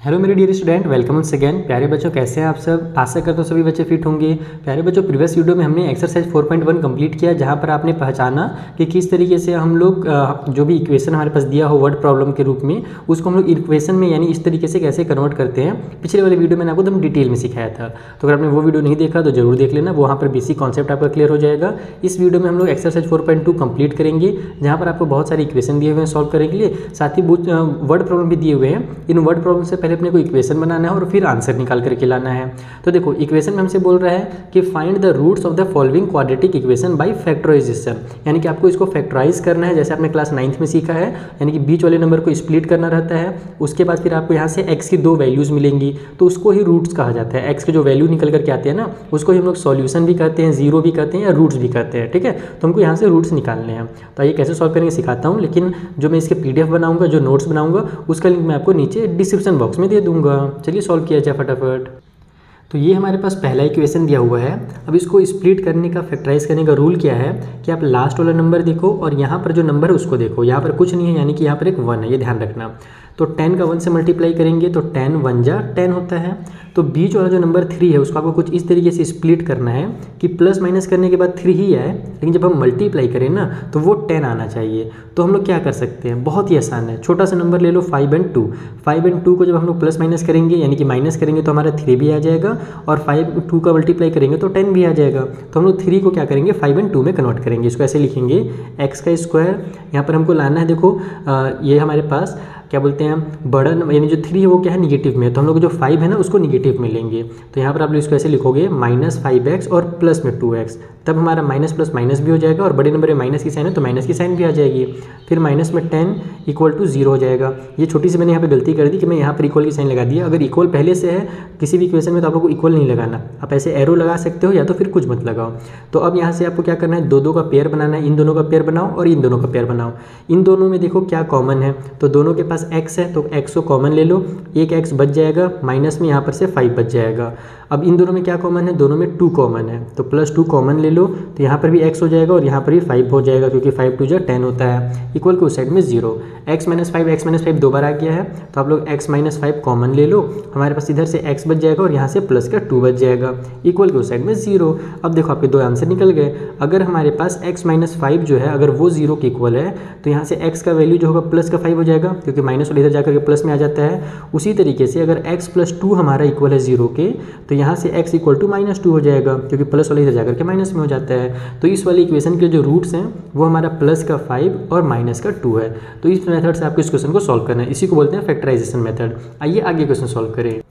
Hello मेरे dear student, welcome once again. प्यारे बच्चों, कैसे हैं आप सब? आशा करता हूँ सभी बच्चे फिट होंगे। प्यारे बच्चों, प्रीवियस वीडियो में हमने एक्सरसाइज 4.1 कंप्लीट किया, जहाँ पर आपने पहचाना कि किस तरीके से हम लोग जो भी इक्वेशन हमारे पास दिया हो वर्ड प्रॉब्लम के रूप में, उसको हम लोग इक्वेशन में यानी इस तरीके से कैसे कन्वर्ट करते हैं। पिछले वाले वीडियो मैंने आपको एकदम डिटेल में सिखाया था, तो अगर आपने वो वीडियो नहीं देखा तो जरूर देख लेना, वहाँ पर बेसिक कॉन्सेप्ट आपका क्लियर हो जाएगा। इस वीडियो में हम लोग एक्सरसाइज 4.2 कंप्लीट करेंगे, जहाँ पर आपको बहुत सारे इक्वेशन दिए हुए हैं सॉल्व करने के लिए, साथ ही वर्ड प्रॉब्लम भी दिए हुए हैं। इन वर्ड प्रॉब्लम से पहले अपने को इक्वेशन बनाना है और फिर आंसर निकाल करके लाना है। तो देखो, इक्वेशन में हमसे बोल रहा है कि find the roots of the following quadratic equation by factorisation, यानी कि आपको इसको फैक्टराइज करना है, जैसे आपने क्लास 9th में सीखा है, यानी कि बीच वाले नंबर को स्प्लिट करना रहता है। उसके बाद फिर आपको यहाँ से x की दो वैल्यूज़ मिलेंगी, तो उसको ही रूट्स कहा जाता है। x के जो वैल्यू निकल करके आते हैं ना, उसको ही हम लोग सॉल्यूशन भी कहते हैं, जीरो भी कहते हैं या रूट्स भी कहते हैं। ठीक है, तो हमको यहाँ से रूट्स निकालने हैं। तो ये कैसे सॉल्व करेंगे सिखाता हूँ, लेकिन जो मैं इसके PDF बनाऊंगा, जो नोट्स बनाऊंगा, उसका लिंक मैं आपको नीचे डिस्क्रिप्शन बॉक्स में दे दूंगा। चलिए सॉल्व किया जाए फटाफट। तो ये हमारे पास पहला इक्वेशन दिया हुआ है। अब इसको स्प्लिट करने का, फैक्टराइज करने का रूल क्या है कि आप लास्ट वाला नंबर देखो और यहाँ पर जो नंबर है उसको देखो। यहाँ पर कुछ नहीं है, यानी कि यहाँ पर एक 1 है, ये ध्यान रखना। तो 10 का 1 से मल्टीप्लाई करेंगे तो 10 1 जा 10 होता है। तो बीच वाला जो नंबर 3 है उसको आपको कुछ इस तरीके से स्प्लिट करना है कि प्लस माइनस करने के बाद 3 ही आए, लेकिन जब हम मल्टीप्लाई करें ना तो वो 10 आना चाहिए। तो हम लोग क्या कर सकते हैं, बहुत ही आसान है। छोटा सा नंबर ले लो 5 और 2। 5 और 2 को जब हम लोग प्लस माइनस करेंगे, यानी कि माइनस करेंगे, तो हमारा 3 भी आ जाएगा, और 5 और 2 का मल्टीप्लाई करेंगे तो 10 भी आ जाएगा। तो हम लोग 3 को क्या करेंगे, 5 और 2 में कन्वर्ट करेंगे। इसको ऐसे लिखेंगे, एक्स का स्क्वायर, यहाँ पर हमको लाना है। देखो ये हमारे पास क्या बोलते हैं, बड़ा यानी जो 3 है वो क्या है, निगेटिव में है, तो हम लोग जो 5 है ना उसको निगेटिव में लेंगे। तो यहाँ पर आप लोग इसको ऐसे लिखोगे -5x और प्लस में 2x, तब हमारा माइनस प्लस माइनस भी हो जाएगा, और बड़े नंबर में माइनस की साइन है तो माइनस की साइन भी आ जाएगी। फिर माइनस में 10 इक्वल टू 0 हो जाएगा। ये छोटी सी मैंने यहाँ पे गलती कर दी कि मैं यहाँ पर इक्वल की साइन लगा दिया। अगर इक्वल पहले से है किसी भी इक्वेशन में तो आप लोग को इक्वल नहीं लगाना, आप ऐसे एरो लगा सकते हो या तो फिर कुछ मत लगाओ। तो अब यहाँ से आपको क्या करना है, दो का पेयर बनाना है। इन दोनों का पेयर बनाओ और इन दोनों का पेयर बनाओ। इन दोनों में देखो क्या कॉमन है, तो दोनों के पास x है, तो x को कॉमन ले लो, एक x बच जाएगा, माइनस में यहाँ पर से 5 बच जाएगा। अब इन दोनों में क्या कॉमन है, दोनों में 2 कॉमन है, तो +2 कॉमन ले लो, तो यहाँ पर भी x हो जाएगा और यहाँ पर भी 5 हो जाएगा, क्योंकि 5 2 जा 10 होता है। इक्वल के उस साइड में 0, x -5 दो बार आ गया है, तो आप लोग x -5 कॉमन ले लो, हमारे पास इधर से x बच जाएगा और यहाँ से प्लस का 2 बच जाएगा। इक्वल के उस साइड में 0। अब देखो आपके दो आंसर निकल गए। अगर हमारे पास x -5 जो है अगर वो 0 के इक्वल है, तो यहाँ से x का वैल्यू जो होगा प्लस का 5 हो जाएगा, क्योंकि माइनस वाले इधर जाकर के प्लस में आ जाता है। उसी तरीके से अगर x + 2 हमारा इक्वल है 0 के, तो यहाँ से x = -2 हो जाएगा, क्योंकि प्लस वाले इधर जाकर के माइनस में हो जाता है। तो इस वाली इक्वेशन के जो रूट्स हैं वो हमारा प्लस का 5 और माइनस का 2 है। तो इस मेथड से आपको इस क्वेश्चन को सॉल्व करना है, इसी को बोलते हैं फैक्टराइजेशन मेथड। आइए आगे क्वेश्चन सॉल्व करें।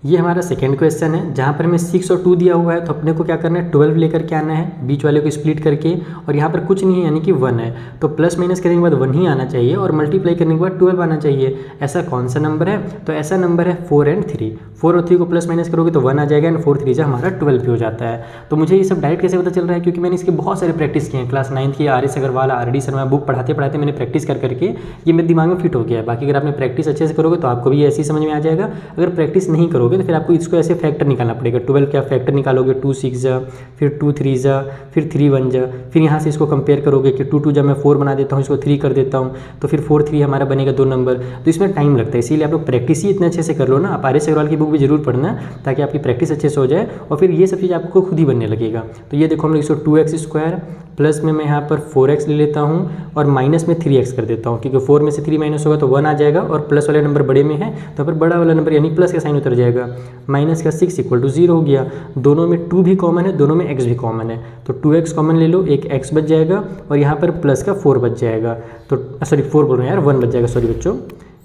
ये हमारा सेकंड क्वेश्चन है, जहाँ पर हमें 6 और 2 दिया हुआ है, तो अपने को क्या करना है, 12 लेकर के आना है, बीच वाले को स्प्लिट करके, और यहाँ पर कुछ नहीं है यानी कि 1 है, तो प्लस माइनस करने के बाद 1 ही आना चाहिए और मल्टीप्लाई करने के बाद 12 आना चाहिए। ऐसा कौन सा नंबर है, तो ऐसा नंबर है 4 और 3। 4 और 3 को प्लस माइनस करोगे तो 1 आ जाएगा, एंड 4 3 जा हमारा 12 भी हो जाता है। तो मुझे ये सब डायरेक्ट कैसे पता चल रहा है, क्योंकि मैंने इसके बहुत सारे प्रैक्टिस किए हैं। क्लास 9th की RS Agarwal, RD Sharma book पढ़ाते पढ़ाते मैंने प्रैक्टिस कर करके ये मेरे दिमाग में फिट हो गया है। बाकी अगर आपने प्रैक्टिस अच्छे से करोगे तो आपको भी ऐसे ही समझ में आ जाएगा। अगर प्रैक्टिस नहीं करोगे तो फिर आपको इसको ऐसे फैक्टर निकालना पड़ेगा। 12 क्या फैक्टर निकालोगे, 2 6 जा, फिर 2 3 जा, फिर 3 1 जा, फिर यहाँ से इसको कंपेयर करोगे कि 2 2 जा मैं 4 बना देता हूँ, इसको 3 कर देता हूँ, तो फिर 4 3 हमारा बनेगा 2 नंबर। तो इसमें टाइम लगता है, इसीलिए आप लोग प्रैक्टिस ही इतने अच्छे से कर लो ना। आप RS अग्रवाल की बुक भी जरूर पढ़ना, ताकि आपकी प्रैक्टिस अच्छे से हो जाए और फिर ये सब चीज़ आपको खुद ही बनने लगेगा। तो ये देखो हम लोग इसको 2x² प्लस में मैं यहाँ पर 4x ले लेता हूँ और माइनस में 3x कर देता हूँ, क्योंकि 4 में से 3 माइनस होगा तो 1 आ जाएगा, और प्लस वाले नंबर बड़े में है तो पर बड़ा वाला नंबर यानी प्लस का साइन उतर जाएगा। माइनस का 6 = 0 हो गया। दोनों में 2 भी कॉमन है, दोनों में x भी कॉमन है, तो 2x कॉमन ले लो, एक x बच जाएगा और यहाँ पर प्लस का 4 बच जाएगा। तो सॉरी 4 बोल रहा हूँ यार, 1 बच जाएगा, सॉरी बच्चों,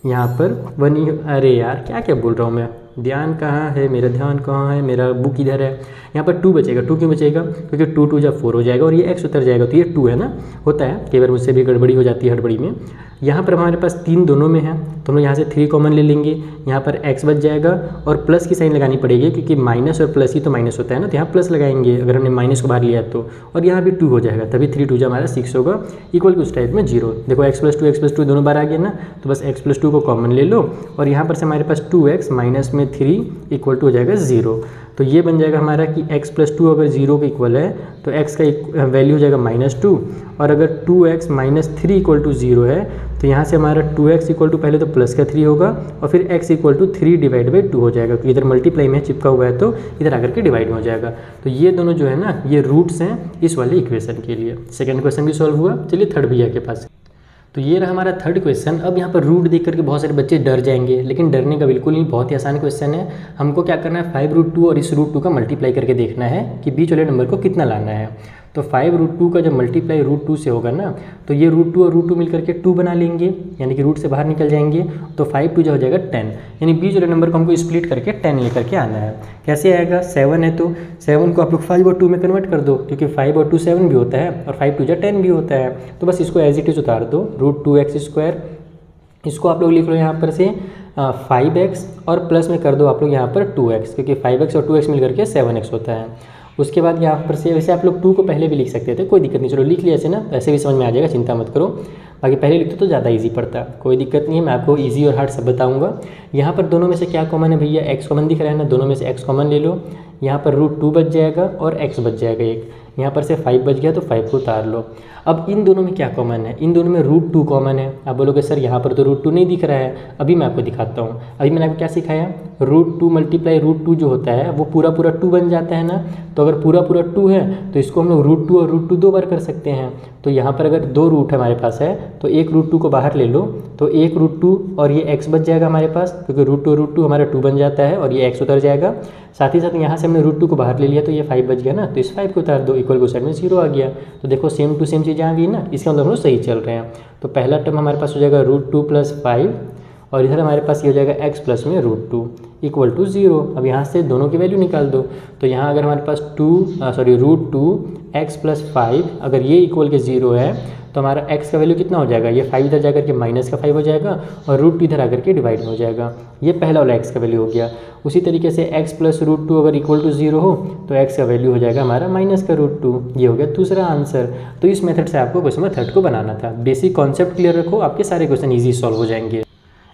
यहाँ पर 1 ही। अरे यार क्या क्या बोल रहा हूँ मैं, ध्यान कहाँ है मेरा, ध्यान कहाँ है मेरा, बुक इधर है। यहाँ पर 2 बचेगा। 2 क्यों बचेगा, क्योंकि 2 2 जा 4 हो जाएगा और ये x उतर जाएगा, तो ये 2 है ना, होता है कई बार मुझसे भी गड़बड़ी हो जाती है हड़बड़ी में। यहाँ पर हमारे पास 3 दोनों में है, तो हम लोग यहाँ से 3 कॉमन ले लेंगे, यहाँ पर x बच जाएगा और प्लस की साइन लगानी पड़ेगी, क्योंकि माइनस और प्लस ही तो माइनस होता है ना, तो यहाँ प्लस लगाएंगे अगर हमने माइनस को बाहर लिया तो, और यहाँ भी 2 हो जाएगा, तभी 3 2 जा हमारा 6 होगा, इक्वल के उस टाइप में 0। देखो x + 2 दोनों बार आ गया ना, तो बस x + 2 को कॉमन ले लो, और यहाँ पर से हमारे पास 2x माइनस में 3 इक्वल टू हो जाएगा 0। तो ये बन जाएगा हमारा कि x प्लस 2 अगर 0 के इक्वल है तो x का वैल्यू हो जाएगा -2, और अगर 2x माइनस 3 इक्वल टू 0 है तो यहाँ से हमारा 2x इक्वल टू पहले तो प्लस का 3 होगा और फिर x equal to 3 divide by 2 हो जाएगा, क्योंकि इधर मल्टीप्लाई में चिपका हुआ है तो इधर आकर के डिवाइड में हो जाएगा। तो ये दोनों जो है ना ये रूट्स हैं इस वाले इक्वेशन के लिए। सेकंड क्वेश्चन भी सॉल्व हुआ। चलिए थर्ड भैया के पास। तो ये रहा हमारा थर्ड क्वेश्चन। अब यहाँ पर रूट देख करके बहुत सारे बच्चे डर जाएंगे, लेकिन डरने का बिल्कुल नहीं, बहुत ही आसान क्वेश्चन है। हमको क्या करना है, 5√2 और इस √2 का मल्टीप्लाई करके देखना है कि बीच वाले नंबर को कितना लाना है। तो 5√2 का जब मल्टीप्लाई √2 से होगा ना तो ये √2 और √2 मिलकर के 2 बना लेंगे, यानी कि रूट से बाहर निकल जाएंगे। तो 5 2 हो जाएगा 10, यानी बीच वाले नंबर को हमको स्प्लिट करके 10 लेकर के आना है। कैसे आएगा, 7 है तो 7 को आप लोग 5 और 2 में कन्वर्ट कर दो, क्योंकि 5 और 2 7 भी होता है और 5 2 10 भी होता है। तो बस इसको एज इट इज उतार दो, √2x²। इसको आप लोग लिख लो यहाँ पर से 5x और प्लस में कर दो आप लोग यहाँ पर 2x, क्योंकि 5x और 2x मिल करके 7x होता है। उसके बाद यहाँ पर से वैसे आप लोग 2 को पहले भी लिख सकते थे, कोई दिक्कत नहीं, चलो लिख लिया ऐसे ना, ऐसे भी समझ में आ जाएगा, चिंता मत करो। बाकी पहले लिखते तो ज़्यादा इजी पड़ता, कोई दिक्कत नहीं है, मैं आपको इजी और हार्ड सब बताऊंगा। यहाँ पर दोनों में से क्या कॉमन है भैया, x कॉमन दिख रहा है ना, दोनों में से x कॉमन ले लो। यहाँ पर √2 बच जाएगा और x बच जाएगा एक, यहाँ पर से 5 बच गया तो 5 को उतार लो। अब इन दोनों में क्या कॉमन है, इन दोनों में √2 कॉमन है। आप बोलोगे सर यहाँ पर तो √2 नहीं दिख रहा है, अभी मैं आपको दिखाता हूँ। अभी मैंने आपको क्या सिखाया, √2 मल्टीप्लाई √2 जो होता है वो पूरा 2 बन जाता है ना। तो अगर पूरा 2 है तो इसको हम लोग √2 और √2 2 बार कर सकते हैं। तो यहाँ पर अगर 2 रूट हमारे पास है तो एक √2 को बाहर ले लो, तो एक √2 और ये x बच जाएगा हमारे पास, क्योंकि √2 और √2 हमारा 2 बन जाता है और ये x उतर जाएगा। साथ ही साथ यहाँ से हमने √2 को बाहर ले लिया तो ये 5 बच गया ना, तो इस 5 को उतार दो, इक्वल को साइड में 0 आ गया। तो देखो सेम टू सेम चीज़ें आ गई ना, इसके अंदर हम लोग सही चल रहे हैं। तो पहला टर्म हमारे पास हो जाएगा √2 + 5 और इधर हमारे पास ये हो जाएगा x प्लस में √2 इक्वल टू 0। अब यहाँ से दोनों की वैल्यू निकाल दो। तो यहाँ अगर हमारे पास √2x + 5 अगर ये इक्वल के 0 है तो हमारा x का वैल्यू कितना हो जाएगा, ये 5 इधर जाकर के -5 हो जाएगा और √2 इधर आकर के डिवाइड में हो जाएगा। ये पहला वाला x का वैल्यू हो गया। उसी तरीके से x + √2 अगर इक्वल टू 0 हो तो x का वैल्यू हो जाएगा हमारा -√2। ये हो गया दूसरा आंसर। तो इस मेथड से आपको क्वेश्चन नंबर 3 को बनाना था। बेसिक कॉन्सेप्ट क्लियर रखो, आपके सारे क्वेश्चन ईजी सॉल्व हो जाएंगे।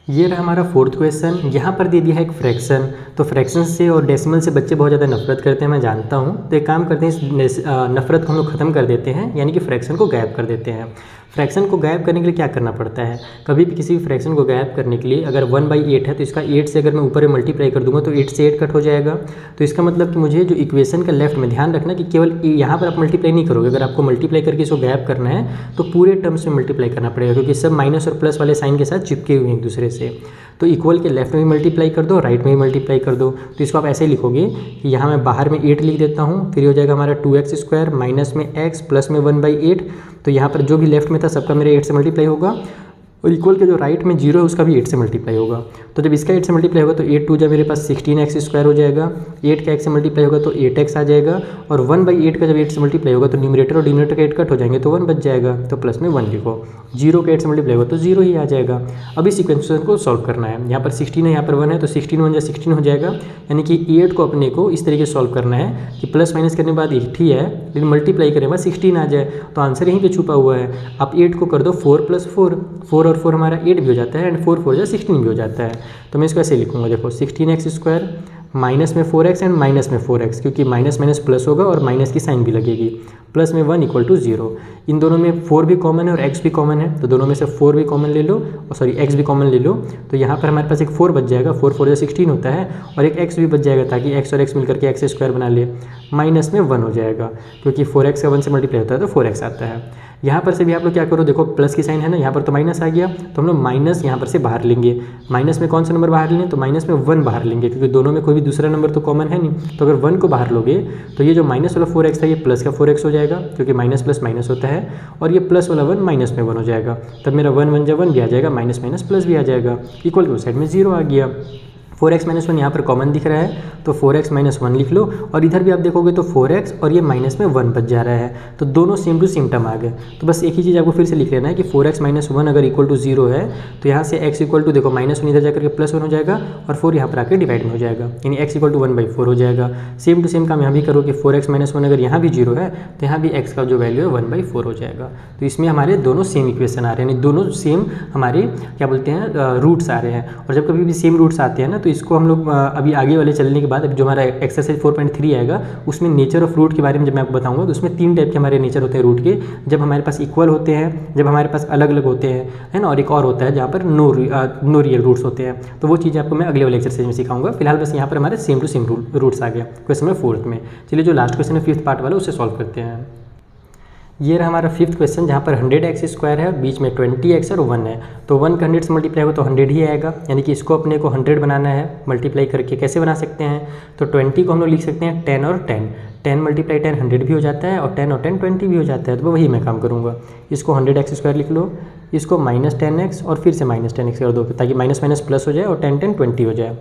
ये रहा हमारा फोर्थ क्वेश्चन। यहाँ पर दे दिया है एक फ्रैक्शन। तो फ्रैक्शन से और डेसिमल से बच्चे बहुत ज़्यादा नफरत करते हैं, मैं जानता हूँ। तो एक काम करते हैं, इस नफरत को हम लोग ख़त्म कर देते हैं, यानी कि फ्रैक्शन को गायब कर देते हैं। फ्रैक्शन को गायब करने के लिए क्या करना पड़ता है, कभी भी किसी भी फ्रैक्शन को गायब करने के लिए अगर 1/8 है तो इसका 8 से अगर मैं ऊपर मल्टीप्लाई कर दूंगा तो 8 से 8 कट हो जाएगा। तो इसका मतलब कि मुझे जो इक्वेशन का लेफ्ट में ध्यान रखना कि केवल यहाँ पर आप मल्टीप्लाई नहीं करोगे, अगर आपको मल्टीप्लाई करके इसको गायब करना है तो पूरे टर्म्स में मल्टीप्लाई करना पड़ेगा, क्योंकि सब माइनस और प्लस वाले साइन के साथ चिपके हुए हैं एक दूसरे से। तो इक्वल के लेफ्ट में भी मल्टीप्लाई कर दो, राइट में भी मल्टीप्लाई कर दो। तो इसको आप ऐसे लिखोगे कि यहाँ मैं बाहर में 8 लिख देता हूँ, फिर हो जाएगा हमारा 2x² माइनस में x प्लस में 1/8। तो यहाँ पर जो भी लेफ्ट में था सबका मेरे 8 से मल्टीप्लाई होगा और इक्वल के जो राइट में 0 है उसका भी 8 से मल्टीप्लाई होगा। तो जब इसका 8 से मल्टीप्लाई होगा तो 8 2 जब मेरे पास 16x² हो जाएगा, 8 का x से मल्टीप्लाई होगा तो 8x आ जाएगा और 1/8 का जब 8 से मल्टीप्लाई होगा तो न्यूमरेटर और डिनोमिनेटर का 8 कट हो जाएंगे तो 1 बच जाएगा, तो प्लस में 1 लिखो। 0 का 8 से मल्टीप्लाई होगा तो 0 ही आ जाएगा। अब इस इक्वेशन को सॉल्व करना है। यहाँ पर 16 है, यहाँ पर 1 है, तो 16 1 जा 16 हो जाएगा, यानी कि 8 को अपने को इस तरीके से सॉल्व करना है कि प्लस माइनस करने के बाद 8 ही है, लेकिन मल्टीप्लाई करने के बाद 16 आ जाए। तो आंसर यहीं पे छुपा हुआ है। आप 8 को कर दो 4 + 4, 4 और 4 हमारा 8 भी हो जाता है एंड 4 4 जा 16 भी हो जाता है। तो मैं इसको ऐसे लिखूंगा, देखो 16x² माइनस में 4x एंड माइनस में 4x, क्योंकि माइनस माइनस प्लस होगा और माइनस की साइन भी लगेगी, प्लस में 1 इक्वल टू 0। इन दोनों में 4 भी कॉमन है और x भी कॉमन है, तो दोनों में से 4 भी कॉमन ले लो और सॉरी x भी कॉमन ले लो। तो यहाँ पर हमारे पास एक 4 बच जाएगा, 4 4 जा 16 होता है, और एक x भी बच जाएगा ताकि x और x मिलकर के x² बना ले। माइनस में 1 हो जाएगा, क्योंकि 4x का 1 से मल्टीप्लाई होता है तो 4x आता है। यहाँ पर से भी आप लोग क्या करो, देखो प्लस की साइन है ना, यहाँ पर तो माइनस आ गया, तो हम लोग माइनस यहाँ पर से बाहर लेंगे। माइनस में कौन सा नंबर बाहर लेंगे, तो माइनस में 1 बाहर लेंगे, क्योंकि दोनों में कोई भी दूसरा नंबर तो कॉमन है नहीं। तो अगर 1 को बाहर लोगे तो ये जो माइनस वाला 4x था ये प्लस का 4x हो जाएगा, क्योंकि माइनस प्लस माइनस होता है, और ये प्लस वाला 1 माइनस में 1 हो जाएगा। तब मेरा 1 1 जा 1 भी आ जाएगा, माइनस माइनस प्लस भी आ जाएगा, इक्वल टू साइड में 0 आ गया। 4x - 1 यहाँ पर कॉमन दिख रहा है, तो 4x - 1 लिख लो, और इधर भी आप देखोगे तो 4x और ये माइनस में 1 बच जा रहा है, तो दोनों सेम टू सेम टर्म आ गए। तो बस एक ही चीज़ आपको फिर से लिख लेना है कि 4x - 1 अगर इक्वल टू 0 है तो यहाँ से x इक्वल टू देखो -1 इधर जाकर के +1 हो जाएगा और 4 यहाँ पर आकर डिवाइड में हो जाएगा, यानी x इक्वल टू 1/4 हो जाएगा। सेम टू सेम काम यहाँ भी करो कि 4x - 1 अगर यहाँ भी 0 है तो यहाँ भी x का जो वैल्यू है 1/4 हो जाएगा। तो इसमें हमारे दोनों सेम इक्वेशन आ रहे हैं, यानी दोनों सेम हमारे क्या बोलते हैं रूट्स आ रहे हैं। और जब कभी भी सेम रूट्स आते हैं ना तो इसको हम लोग अभी आगे वाले चलने के बाद अब जो हमारा एक्सरसाइज 4.3 आएगा उसमें नेचर ऑफ रूट के बारे में जब मैं आपको बताऊंगा तो उसमें 3 टाइप के हमारे नेचर होते हैं रूट के, जब हमारे पास इक्वल होते हैं, जब हमारे पास अलग अलग होते हैं, है ना, और एक और होता है जहाँ पर नो रियल रूट्स होते हैं। तो वो चीज़ें आपको मैं अगले वाले एक्सरसाइज में सिखाऊंगा। फिलहाल बस यहाँ पर हमारे सेम टू सेम रूट्स आ गया क्वेश्चन में 4th में। चलिए जो लास्ट क्वेश्चन है 5th पार्ट वाला उसे सॉल्व करते हैं। ये रहा हमारा 5th क्वेश्चन जहाँ पर 100x² है, बीच में 20x और 1 है। तो 1 का 100 से मल्टीप्लाई होगा तो 100 ही आएगा, यानी कि इसको अपने को 100 बनाना है मल्टीप्लाई करके। कैसे बना सकते हैं, तो 20 को हम लोग लिख सकते हैं 10 और 10, 10 मल्टीप्लाई 10 100 भी हो जाता है और 10 और 10 20 भी हो जाता है। तो वही मैं काम करूँगा, इसको 100x² लिख लो, इसको -10x और फिर से -10x कर दो ताकि माइनस माइनस प्लस हो जाए और 10 10 20 हो जाए।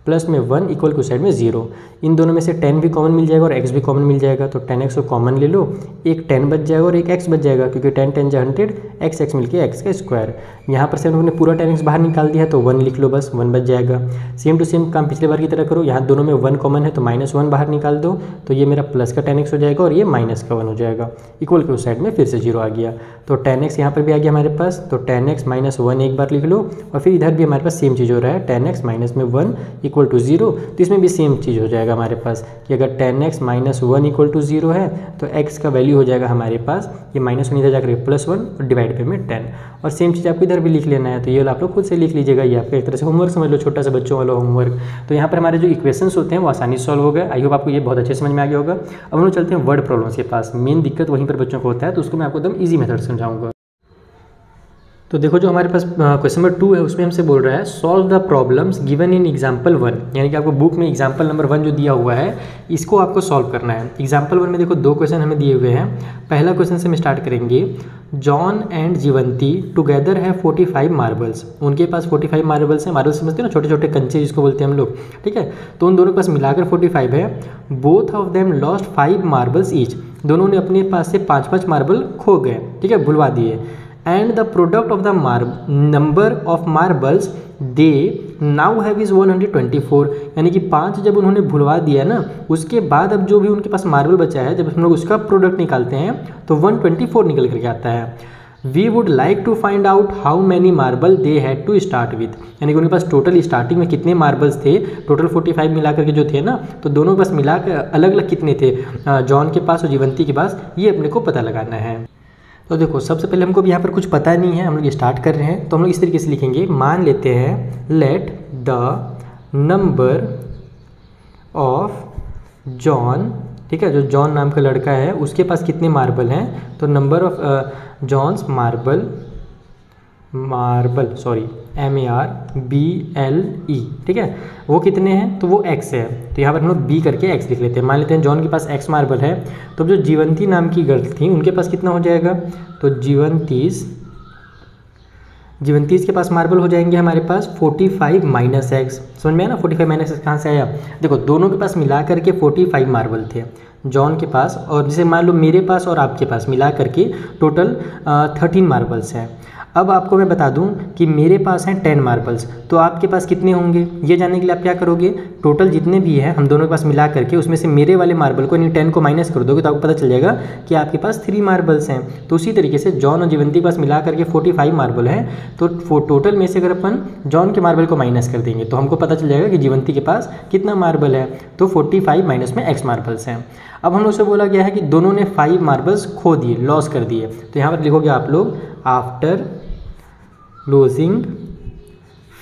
प्लस में 1 इक्वल टू साइड में 0, इन दोनों में से 10 भी कॉमन मिल जाएगा और x भी कॉमन मिल जाएगा। तो 10x को कॉमन ले लो, एक 10 बच जाएगा और एक x बच जाएगा क्योंकि 10 10 जा 100, x मिल के x का स्क्वायर। यहाँ पर से हम लोगों ने पूरा 10x बाहर निकाल दिया तो 1 लिख लो, बस 1 बच जाएगा। सेम टू सेम काम पिछले बार की तरह करो, यहाँ दोनों में 1 कॉमन है तो -1 बाहर निकाल दो, तो ये मेरा प्लस का 10x हो जाएगा और ये माइनस का 1 हो जाएगा। इक्वल के उस साइड में फिर से 0 आ गया, तो 10x यहाँ पर भी आ गया हमारे पास। तो 10x -1 एक बार लिख लो और फिर इधर भी हमारे पास सेम चीज़ हो रहा है, 10x माइनस में 1 इक्वल टू 0। तो इसमें भी सेम चीज़ हो जाएगा हमारे पास कि अगर 10x -1 इक्वल टू 0 है तो x का वैल्यू हो जाएगा हमारे पास ये -1 इधर जाकर +1 और डिवाइड पे में 10। और सेम चीज़ आपको इधर भी लिख लेना है, तो ये आप लोग खुद से लिख लीजिएगा, ये आपका एक तरह से होमवर्क समझ लो, छोटा सा बच्चों वाला होमवर्क। तो यहाँ पर हमारे जो इक्वेशंस होते हैं वो आसानी से सॉल्व हो गए। आई होप आपको ये बहुत अच्छे समझ में आ गया होगा। अब हम लोग चलते हैं वर्ड प्रॉब्लम्स के पास। मेन दिक्कत वहीं पर बच्चों को होता है, तो उसको मैं आपको एकदम ईजी मेथड समझाऊंगा। तो देखो जो हमारे पास क्वेश्चन नंबर 2 है उसमें हमसे बोल रहा है solve the problems given in example 1, यानी कि आपको बुक में एग्जाम्पल नंबर 1 जो दिया हुआ है इसको आपको सॉल्व करना है। एग्जाम्पल 1 में देखो 2 क्वेश्चन हमें दिए हुए हैं। पहला क्वेश्चन से हम स्टार्ट करेंगे। जॉन एंड जीवंती टुगेदर है 45 मार्बल्स, उनके पास 45 मार्बल्स हैं। मार्बल्स समझते हो ना, छोटे छोटे कंचे जिसको बोलते हैं हम लोग, ठीक है। तो उन दोनों के पास मिलाकर 45 है। Both of them lost 5 marbles each, दोनों ने अपने पास से 5-5 मार्बल खो गए, ठीक है, भुलवा दिए। And the product of the number of marbles they now have is 124, यानी कि 5 जब उन्होंने भुलवा दिया ना उसके बाद अब जो भी उनके पास मार्बल बचा है जब हम लोग उसका प्रोडक्ट निकालते हैं तो 124 निकल करके आता है। We would like to find out how many marble they had to start with, यानी कि उनके पास टोटल स्टार्टिंग में कितने मार्बल्स थे, टोटल 45 मिला करके जो थे ना, तो दोनों के पास मिला कर अलग अलग कितने थे जॉन के पास और जीवंती के पास, ये अपने को पता लगाना है। तो देखो सबसे पहले हमको भी यहाँ पर कुछ पता नहीं है, हम लोग स्टार्ट कर रहे हैं, तो हम लोग इस तरीके से लिखेंगे। मान लेते हैं let the number of John, ठीक है, जो जॉन नाम का लड़का है उसके पास कितने मार्बल हैं, तो number of John's marble MARBLE, ठीक है, वो कितने हैं, तो वो x है। तो यहाँ पर हम लोग b करके x लिख लेते हैं। मान लेते हैं जॉन के पास x मार्बल है, तो जो जीवंती नाम की गर्ल थी उनके पास कितना हो जाएगा, तो जीवंतीस के पास मार्बल हो जाएंगे हमारे पास 45 माइनस x। समझ में आया ना, 45 माइनस x कहाँ से आया। देखो दोनों के पास मिला करके 45 मार्बल थे जॉन के पास, और जैसे मान लो मेरे पास और आपके पास मिला करके टोटल 13 मार्बल्स हैं। अब आपको मैं बता दूं कि मेरे पास हैं 10 मार्बल्स, तो आपके पास कितने होंगे ये जानने के लिए आप क्या करोगे, टोटल जितने भी हैं हम दोनों के पास मिला करके उसमें से मेरे वाले मार्बल को यानी 10 को माइनस कर दोगे तो आपको पता चल जाएगा कि आपके पास 3 मार्बल्स हैं। तो उसी तरीके से जॉन और जीवंती के पास मिला करके 45 मार्बल हैं, तो टोटल में से अगर अपन जॉन के मार्बल को माइनस कर देंगे तो हमको पता चल जाएगा कि जीवंती के पास कितना मार्बल है, तो 45 माइनस में x मार्बल्स हैं। अब हम लोग से बोला गया है कि दोनों ने 5 मार्बल्स खो दिए, लॉस कर दिए, तो यहाँ पर लिखोगे आप लोग आफ्टर लूजिंग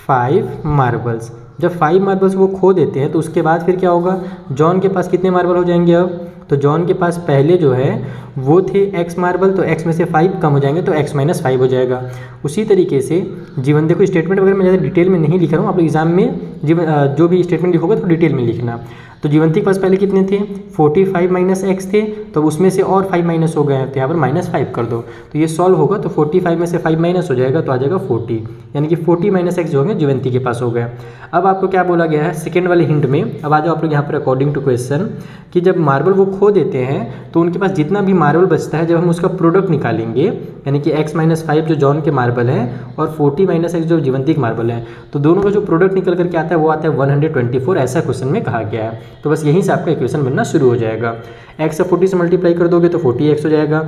5 मार्बल्स। जब 5 मार्बल्स वो खो देते हैं तो उसके बाद फिर क्या होगा, जॉन के पास कितने मार्बल हो जाएंगे अब, तो जॉन के पास पहले जो है वो थे x मार्बल, तो x में से 5 कम हो जाएंगे तो x माइनस 5 हो जाएगा। उसी तरीके से जीवन, देखो स्टेटमेंट वगैरह मैं ज़्यादा डिटेल में नहीं लिख रहा हूँ, आप लोग एग्जाम में जो भी स्टेटमेंट लिखोगे तो डिटेल में लिखना। तो जीवंती के पास पहले कितने थे, 45 माइनस x थे, तो उसमें से और 5 माइनस हो गए हैं, तो यहाँ पर -5 कर दो, तो ये सॉल्व होगा, तो 45 में से 5 माइनस हो जाएगा तो आ जाएगा 40, यानी कि 40 माइनस x जो होंगे जीवंती के पास हो गए। अब आपको क्या बोला गया है सेकेंड वाले हिंट में, अब आ जाओ आप लोग यहाँ पर अकॉर्डिंग टू क्वेश्चन, कि जब मार्बल वो खो देते हैं तो उनके पास जितना भी मार्बल बचता है जब हम उसका प्रोडक्ट निकालेंगे, यानी कि x माइनस 5 जो जॉन के मार्बल है और 40 माइनस x जो जीवंती के मार्बल है, तो दोनों का जो प्रोडक्ट निकल करके आता है वो आता है 124, ऐसा क्वेश्चन में कहा गया है। तो बस यहीं से आपका इक्वेशन बनना शुरू हो जाएगा। x से 40 से मल्टीप्लाई कर दोगे तो 40x हो जाएगा,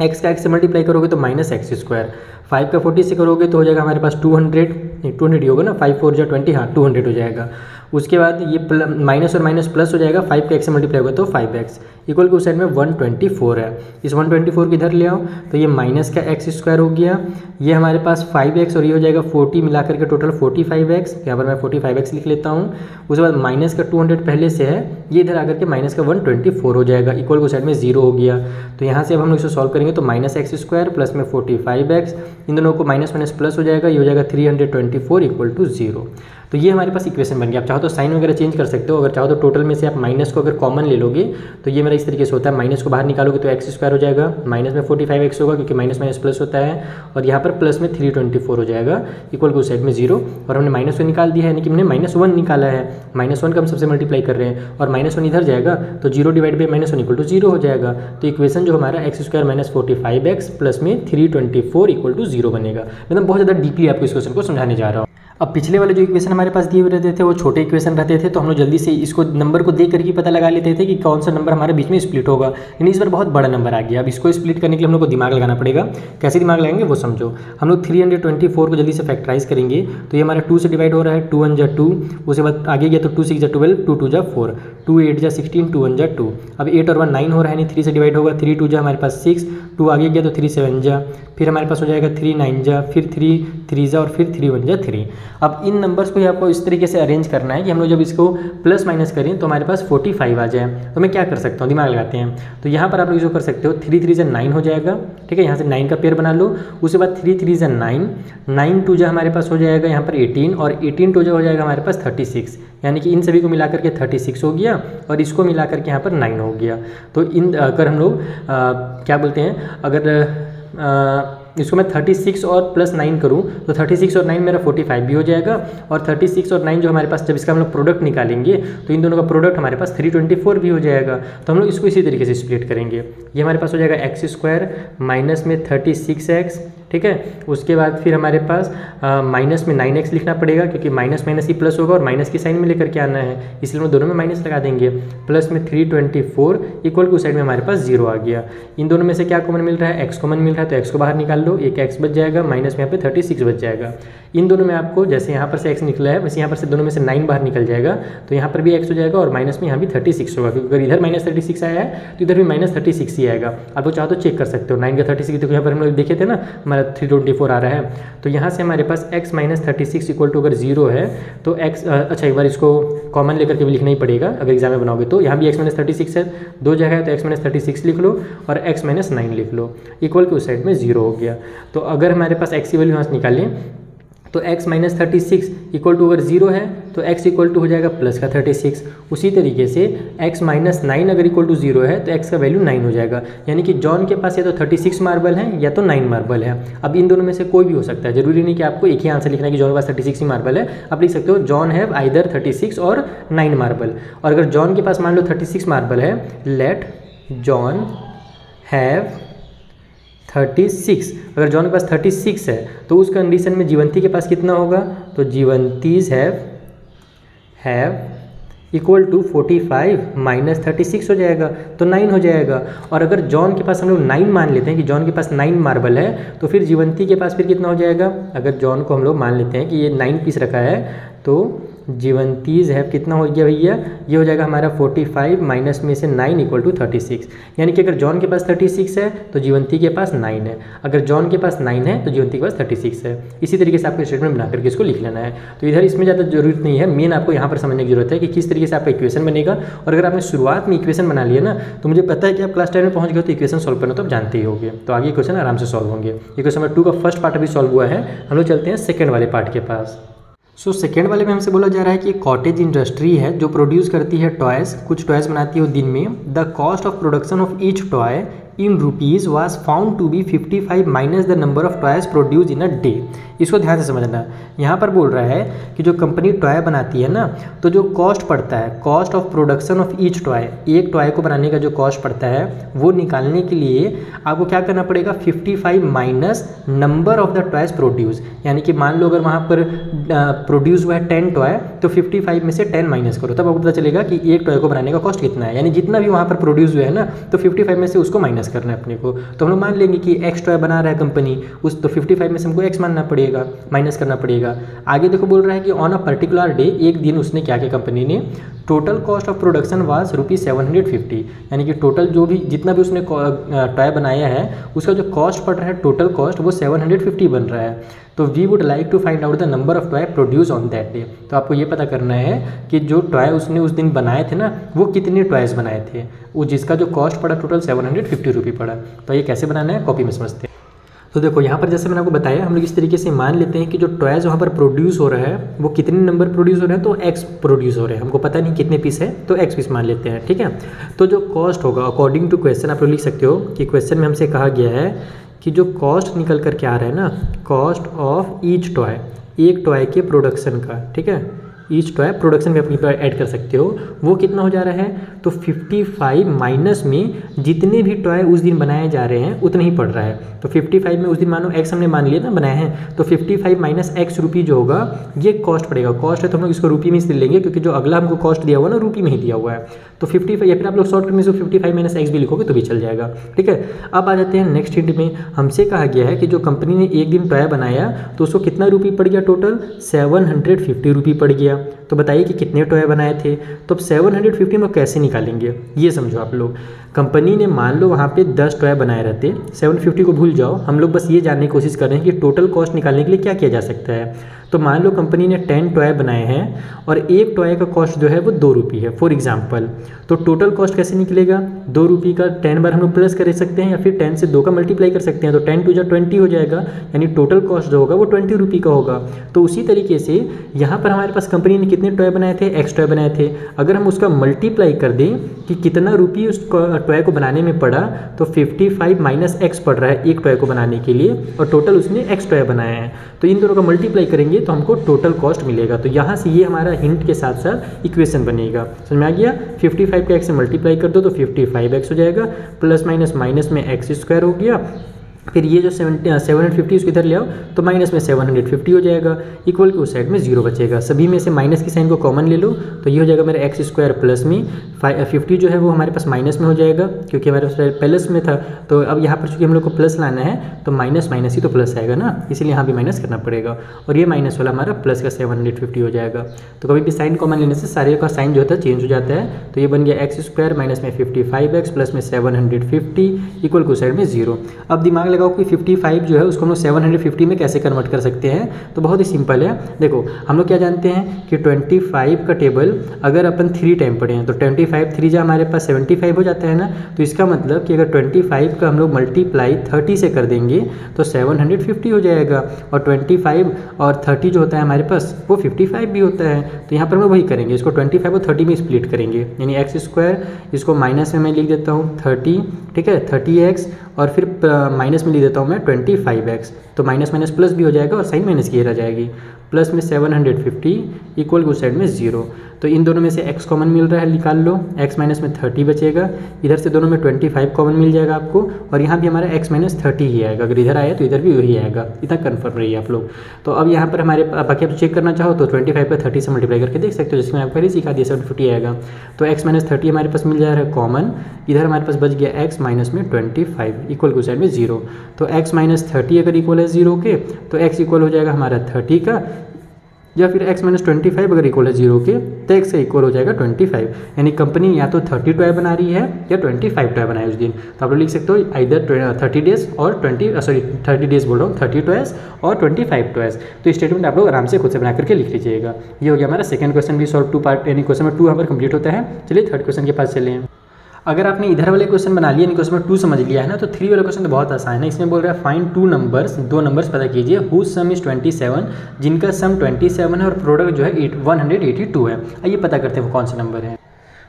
x का x से मल्टीप्लाई करोगे तो -x², 5 का 40 से करोगे तो हो जाएगा हमारे पास 200, 200 ही होगा ना, 5 4 20, हाँ 200 हो जाएगा। उसके बाद ये माइनस और माइनस प्लस हो जाएगा, 5 का x से मल्टीप्लाई होगा तो 5x इक्वल टू उस साइड में 124 है। इस 124 को इधर ले आओ तो ये माइनस का x स्क्वायर हो गया, ये हमारे पास 5x और ये हो जाएगा 40 मिला करके टोटल 45x, यहाँ पर मैं 45x लिख लेता हूँ। उसके बाद माइनस का 200 पहले से है, ये इधर आकर के माइनस का 124 हो जाएगा, इक्वल उस साइड में 0 हो गया। तो यहाँ से अब हम लोग इसे सॉल्व करेंगे तो माइनस एक्स स्क्वायर प्लस में 45x, इन दोनों को माइनस माइनस प्लस हो जाएगा, ये हो जाएगा 324 इक्वल टू 0। तो ये हमारे पास इक्वेशन बन गया। आप चाहो तो साइन वगैरह चेंज कर सकते हो, अगर चाहो तो टोटल में से आप माइनस को अगर कॉमन ले लोगे तो ये मेरा इस तरीके से होता है, माइनस को बाहर निकालोगे तो एक्स स्क्वायर हो जाएगा, माइनस में 45x होगा क्योंकि माइनस माइनस प्लस होता है, और यहाँ पर प्लस में 324 हो जाएगा इक्वल टू साइड में 0। और हमने माइनस को निकाल दिया है, यानी कि हमने -1 निकाला है, -1 का हम सबसे मल्टीप्लाई कर रहे हैं और -1 इधर जाएगा तो 0 डिवाइड बाई -1 इक्वल टू 0 हो जाएगा। तो इक्वेशन जो हमारा x square minus 45x plus में 324 इक्वल टू 0 बनेगा। मतलब बहुत ज़्यादा डीपली आपको इस क्वेश्चन को समझाने जा रहा हूँ। अब पिछले वाले जो इक्वेशन हमारे पास दिए हुए रहते थे वो छोटे इक्वेशन रहते थे, तो हम लोग जल्दी से इसको नंबर को देख करके पता लगा लेते थे कि कौन सा नंबर हमारे बीच में स्प्लिट होगा, लेकिन इस बार बहुत बड़ा नंबर आ गया। अब इसको स्प्लिट करने के लिए हम लोग को दिमाग लगाना पड़ेगा। कैसे दिमाग लगाएंगे वो समझो। हम लोग 324 को जल्दी से फैक्टराइज करेंगे तो ये हमारा 2 से डिवाइड हो रहा है, 2 1 जा 2, उसके बाद आगे गया तो 2 6 जा 12, 2 2 जा 4, 2 8 जा 16, 2 1 जा 2। अब 8 और 1 9 हो रहा है, नहीं 3 से डिवाइड होगा, 3 2 जा हमारे पास 6, 2 आगे गया तो 3 7 जा, फिर हमारे पास हो जाएगा 3 9 जा, फिर 3 3 जा और फिर 3 1 जा 3। अब इन नंबर्स को ही आपको इस तरीके से अरेंज करना है कि हम लोग जब इसको प्लस माइनस करें तो हमारे पास 45 आ जाए। तो मैं क्या कर सकता हूँ, दिमाग लगाते हैं। तो यहाँ पर आप लोग जो कर सकते हो 3 3 जा 9 हो जाएगा, ठीक है, यहाँ से 9 का पेयर बना लो। उसके बाद 3 3 जा 9, 9 2 जा हमारे पास हो जाएगा यहाँ पर 18, और 18 2 जा हो जाएगा हमारे पास 36, यानी कि इन सभी को मिलाकर के 36 हो गया और इसको मिलाकर के यहाँ पर 9 हो गया। तो इन अगर हम लोग क्या बोलते हैं, अगर इसको मैं 36 और प्लस 9 करूँ तो 36 और 9 मेरा 45 भी हो जाएगा, और 36 और 9 जो हमारे पास जब इसका हम लोग प्रोडक्ट निकालेंगे तो इन दोनों का प्रोडक्ट हमारे पास 324 भी हो जाएगा। तो हम लोग इसको इसी तरीके से स्प्लिट करेंगे। ये हमारे पास हो जाएगा एक्स स्क्वायर माइनस में 36x, ठीक है। उसके बाद फिर हमारे पास माइनस में 9x लिखना पड़ेगा क्योंकि माइनस माइनस ही प्लस होगा और माइनस की साइन में लेकर के आना है, इसलिए हम दोनों में माइनस लगा देंगे। प्लस में 324 इक्वल टू साइड में हमारे पास 0 आ गया। इन दोनों में से क्या कॉमन मिल रहा है, x कॉमन मिल रहा है, तो x को बाहर निकाल लो, एक x बच जाएगा, माइनस में यहाँ पे 36 बच जाएगा। इन दोनों में आपको जैसे यहाँ पर से x निकला है वैसे यहाँ पर से दोनों में से 9 बाहर निकल जाएगा, तो यहाँ पर भी x हो जाएगा और माइनस में यहाँ भी 36 होगा, क्योंकि अगर इधर माइनस 36 आया है तो इधर भी माइनस 36 ही आएगा। आप लोग चाहो तो चेक कर सकते हो, 9 का 36 देखो यहाँ पर हम लोग देखे थे ना, हमारा 324 आ रहा है। तो यहाँ से हमारे पास x माइनस 36 इक्वल टू अगर 0 है तो x, अच्छा एक बार इसको कॉमन लेकर के भी लिखना ही पड़ेगा अगर एग्जाम में बनाओगे तो। यहाँ भी x माइनस 36 है, दो जगह है तो x माइनस 36 लिख लो और x माइनस 9 लिख लो, इक्वल के उस साइड में 0 हो गया। तो अगर हमारे पास x की वैल्यू यहाँ से निकालें तो x माइनस 36 इक्वल टू अगर 0 है तो x इक्वल टू हो जाएगा प्लस का 36। उसी तरीके से x माइनस 9 अगर इक्वल टू 0 है तो x का वैल्यू 9 हो जाएगा, यानी कि जॉन के पास या तो 36 मार्बल है या तो 9 मार्बल है। अब इन दोनों में से कोई भी हो सकता है, जरूरी नहीं कि आपको एक ही आंसर लिखना है कि जॉन के पास 36 ही मार्बल है। आप लिख सकते हो जॉन हैव आइदर 36 और 9 मार्बल। और अगर जॉन के पास मान लो 36 मार्बल है, लेट जॉन हैव 36, अगर जॉन के पास 36 है तो उस कंडीशन में जीवंती के पास कितना होगा, तो जीवंतीज हैव इक्वल टू 45 माइनस 36 हो जाएगा तो 9 हो जाएगा। और अगर जॉन के पास हम लोग 9 मान लेते हैं कि जॉन के पास 9 मार्बल है तो फिर जीवंती के पास फिर कितना हो जाएगा, अगर जॉन को हम लोग मान लेते हैं कि ये 9 पीस रखा है तो जीवंतीज है कितना हो गया भैया, ये हो जाएगा हमारा 45 माइनस में से 9 इक्वल टू 36। यानी कि अगर जॉन के पास 36 है तो जीवंती के पास 9 है, अगर जॉन के पास 9 है तो जीवंती के पास 36 है। इसी तरीके से आपको स्टेटमेंट बना करके इसको लिख लेना है। तो इधर इसमें ज़्यादा जरूरत नहीं है, मेन आपको यहाँ पर समझने की जरूरत है कि किस तरीके से आपका इक्वेशन बनेगा। और अगर आपने शुरुआत में इक्वेशन बना लिया ना तो मुझे पता है कि आप क्लास 10 में पहुँच गए तो इक्वेशन सॉल्व करना तो आप जानते ही होंगे, तो आगे क्वेश्चन आराम से सॉल्व होंगे। इक्वेशन नंबर 2 का फर्स्ट पार्ट अभी सॉल्व हुआ है, हम लोग चलते हैं सेकेंड वाले पार्ट के पास। सेकेंड वाले में हमसे बोला जा रहा है कि कॉटेज इंडस्ट्री है जो प्रोड्यूस करती है टॉयज़, कुछ टॉयज़ बनाती है वो दिन में। The cost of production of each toy in rupees was found to be 55 minus the number of toys produce in a day. इसको ध्यान से समझना, यहाँ पर बोल रहा है कि जो कंपनी टॉय बनाती है ना तो जो कॉस्ट पड़ता है, cost of production of each toy, एक टॉय को बनाने का जो कॉस्ट पड़ता है वो निकालने के लिए आपको क्या करना पड़ेगा, 55 minus number of the toys produce. यानी कि मान लो अगर वहाँ पर प्रोड्यूस हुआ है 10 टॉय तो 55 में से 10 माइनस करो, तब आपको पता चलेगा कि एक टॉय को बनाने का कॉस्ट कितना है। यानी जितना भी वहाँ पर प्रोड्यूस हुआ है ना तो 55 में से उसको माइनस करना है अपने को। तो हम लोग मान लेंगे कि एक्स टॉय बना रहा है कंपनी, उस तो 55 में से हमको एक्स मानना पड़ेगा, माइनस करना पड़ेगा। आगे देखो बोल रहा है कि ऑन अ पर्टिकुलर डे, एक दिन उसने क्या किया कंपनी ने, total cost of production was ₹750, यानी कि टोटल जो भी जितना भी उसने टॉय बनाया है उसका जो कॉस्ट पड़ रहा है, टोटल कॉस्ट वो 750 बन रहा है। तो we would like to find out the number of toy produce on that day. तो आपको ये पता करना है कि जो टॉय उसने उस दिन बनाए थे ना, वो कितने टॉयज़ बनाए थे, वो जिसका जो कॉस्ट पड़ा टोटल 750 रुपये पड़ा। तो ये कैसे बनाना है, कॉपी में समझते हैं। तो देखो यहाँ पर जैसे मैंने आपको बताया, हम लोग इस तरीके से मान लेते हैं कि जो टॉयज़ वहाँ पर प्रोड्यूस हो रहा है वो कितने नंबर प्रोड्यूस हो रहे हैं, तो एक्स प्रोड्यूस हो रहे हैं। हमको पता नहीं कितने पीस है, तो एक्स पीस मान लेते हैं, ठीक है। तो जो कॉस्ट होगा अकॉर्डिंग टू क्वेश्चन, आप लोग लिख सकते हो कि क्वेश्चन में हमसे कहा गया है कि जो कॉस्ट निकल कर के आ रहा है ना, कॉस्ट ऑफ ईच टॉय, एक टॉय के प्रोडक्शन का, ठीक है, ईच टॉय प्रोडक्शन में अपनी ऐड कर सकते हो, वो कितना हो जा रहा है, तो 55 माइनस में जितने भी टॉय उस दिन बनाए जा रहे हैं उतना ही पड़ रहा है। तो 55 में उस दिन मानो एक्स हमने मान लिया ना बनाए हैं, तो 55 माइनस एक्स रुपी जो होगा ये कॉस्ट पड़ेगा। कॉस्ट है तो हम लोग इसको रुपी में इसलिए लेंगे क्योंकि जो अगला हमको कॉस्ट दिया हुआ ना रुपी में ही दिया हुआ है। तो 55, या फिर आप लोग शॉर्ट में 55 माइनस एक्स भी लिखोगे तो भी चल जाएगा, ठीक है। अब आ जाते हैं नेक्स्ट हिंट में। हमसे कहा गया है कि जो कंपनी ने एक दिन टॉय बनाया तो उसको कितना रुपये पड़ गया, टोटल 750 रुपये पड़ गया। तो बताइए कि कितने टॉय बनाए थे। तो अब 750 में कैसे निकालेंगे ये समझो आप लोग। कंपनी ने मान लो वहाँ पे 10 टॉय बनाए रहते, 750 को भूल जाओ, हम लोग बस ये जानने की कोशिश कर रहे हैं कि टोटल कॉस्ट निकालने के लिए क्या किया जा सकता है। तो मान लो कंपनी ने 10 टॉय बनाए हैं और एक टॉय का कॉस्ट जो है वो 2 रुपये है फॉर एग्जांपल। तो टोटल कॉस्ट कैसे निकलेगा, 2 रुपये का 10 बार हम लोग प्लस कर सकते हैं या फिर 10 से 2 का मल्टीप्लाई कर सकते हैं। तो 10 टू 20 हो जाएगा, यानी टोटल कॉस्ट जो होगा वो 20 रुपये का होगा। तो उसी तरीके से यहाँ पर हमारे पास कंपनी ने कितने टॉय बनाए थे, एक्स टॉय बनाए थे। अगर हम उसका मल्टीप्लाई कर दें कि कितना रुपये उस टॉय को बनाने में पड़ा, तो 55 माइनस एक्स पड़ रहा है एक टॉय को बनाने के लिए, और टोटल उसने एक्स टॉय बनाया है। तो इन दोनों का मल्टीप्लाई करेंगे तो हमको टोटल कॉस्ट मिलेगा। तो यहाँ से ये हमारा हिंट के साथ साथ इक्वेशन बनेगा, समझ में आ गया। 55 का एक्स से मल्टीप्लाई कर दो तो 55x हो जाएगा, प्लस माइनस माइनस में एक्स स्क्वायर हो गया, फिर ये जो 750 उसको इधर ले आओ तो माइनस में 750 हो जाएगा, इक्वल के उस साइड में 0 बचेगा। सभी में से माइनस की साइन को कॉमन ले लो तो ये हो जाएगा मेरा एक्स स्क्वायर प्लस में 50 जो है वो हमारे पास माइनस में हो जाएगा क्योंकि हमारे पास प्लस में था। तो अब यहाँ पर चूँकि हम लोग को प्लस लाना है तो माइनस माइनस ही तो प्लस आएगा ना, इसीलिए यहाँ भी माइनस करना पड़ेगा, और ये माइनस वाला हमारा प्लस का 750 हो जाएगा। तो कभी भी साइन कॉमन लेने से सारे का साइन जो होता है चेंज हो जाता है। तो ये बन गया एक्स स्क्वायर माइनस में 55x प्लस में 750 इक्वल के उस साइड में 0। अब दिमाग लगाओ कि 55 जो है उसको हम लोग 750 में कैसे कन्वर्ट कर सकते हैं। तो बहुत ही सिंपल है, देखो हम लोग क्या जानते हैं कि 25 का टेबल अगर अपन 3 टाइम पढ़े हैं तो 25 3 जा हमारे पास 75 हो जाता है ना। तो इसका मतलब कि अगर 25 का हम लोग मल्टीप्लाई 30 से कर देंगे तो 750 हो जाएगा, और 25 और 30 जो होता है हमारे पास वो 55 भी होता है। तो यहाँ पर मैं वही करेंगे, इसको 25 और 30 में स्प्लिट करेंगे, यानी एक्स स्क्वायर, इसको माइनस में मैं लिख देता हूँ 30, ठीक है 30x, और फिर माइनस में लिख देता हूँ मैं 25x। तो माइनस माइनस प्लस भी हो जाएगा और साइन माइनस की रह जाएगी, प्लस में 750 इक्वल उस साइड में 0। तो इन दोनों में से x कॉमन मिल रहा है, निकाल लो, x माइनस में 30 बचेगा, इधर से दोनों में 25 कॉमन मिल जाएगा आपको, और यहाँ भी हमारा x माइनस 30 ही आएगा। अगर इधर आया तो इधर भी वही आएगा, इतना कन्फर्म रहिए आप लोग। तो अब यहाँ पर हमारे बाकी आप चेक करना चाहो तो 25 पर 30 से मल्टीप्लाई करके देख सकते हो, जिसमें आपको पहले सिखा दिया 750 आएगा। तो x माइनस 30 हमारे पास मिल जा रहा है कॉमन, इधर हमारे पास बच गया x माइनस में 25 इक्वल के साइड में 0। तो x माइनस 30 अगर इक्वल है 0 के तो x इक्वल हो जाएगा हमारा 30 का, या फिर x माइनस 25 अगर इक्वल है 0 के तो x से इक्वल हो जाएगा 25। यानी कंपनी या तो 30 टॉय बना रही है या 25 टॉय बनाए उस दिन। तो आप लोग लिख सकते हो आइदर 30 डेज और 30 डेज बोल रहा हूँ, 30 टॉयज़ और 25 टॉयज़। तो स्टेटमेंट आप लोग आराम से खुद से बना करके लिख लीजिएगा। ये हो गया हमारा सेकंड क्वेश्चन भी सॉल्व 2 पार्ट, यानी क्वेश्चन नंबर 2 यहाँ पर कंप्लीट होता है। चलिए थर्ड क्वेश्चन के पास चलें। अगर आपने इधर वाले क्वेश्चन बना लिया, क्वेश्चन नंबर 2 समझ लिया है ना, तो 3 वाला क्वेश्चन तो बहुत आसान है। इसमें बोल रहा है फाइंड 2 नंबर्स पता कीजिए हुज सम इज 27, जिनका सम 27 है और प्रोडक्ट जो है 182 है। आइए पता करते हैं वो कौन से नंबर है।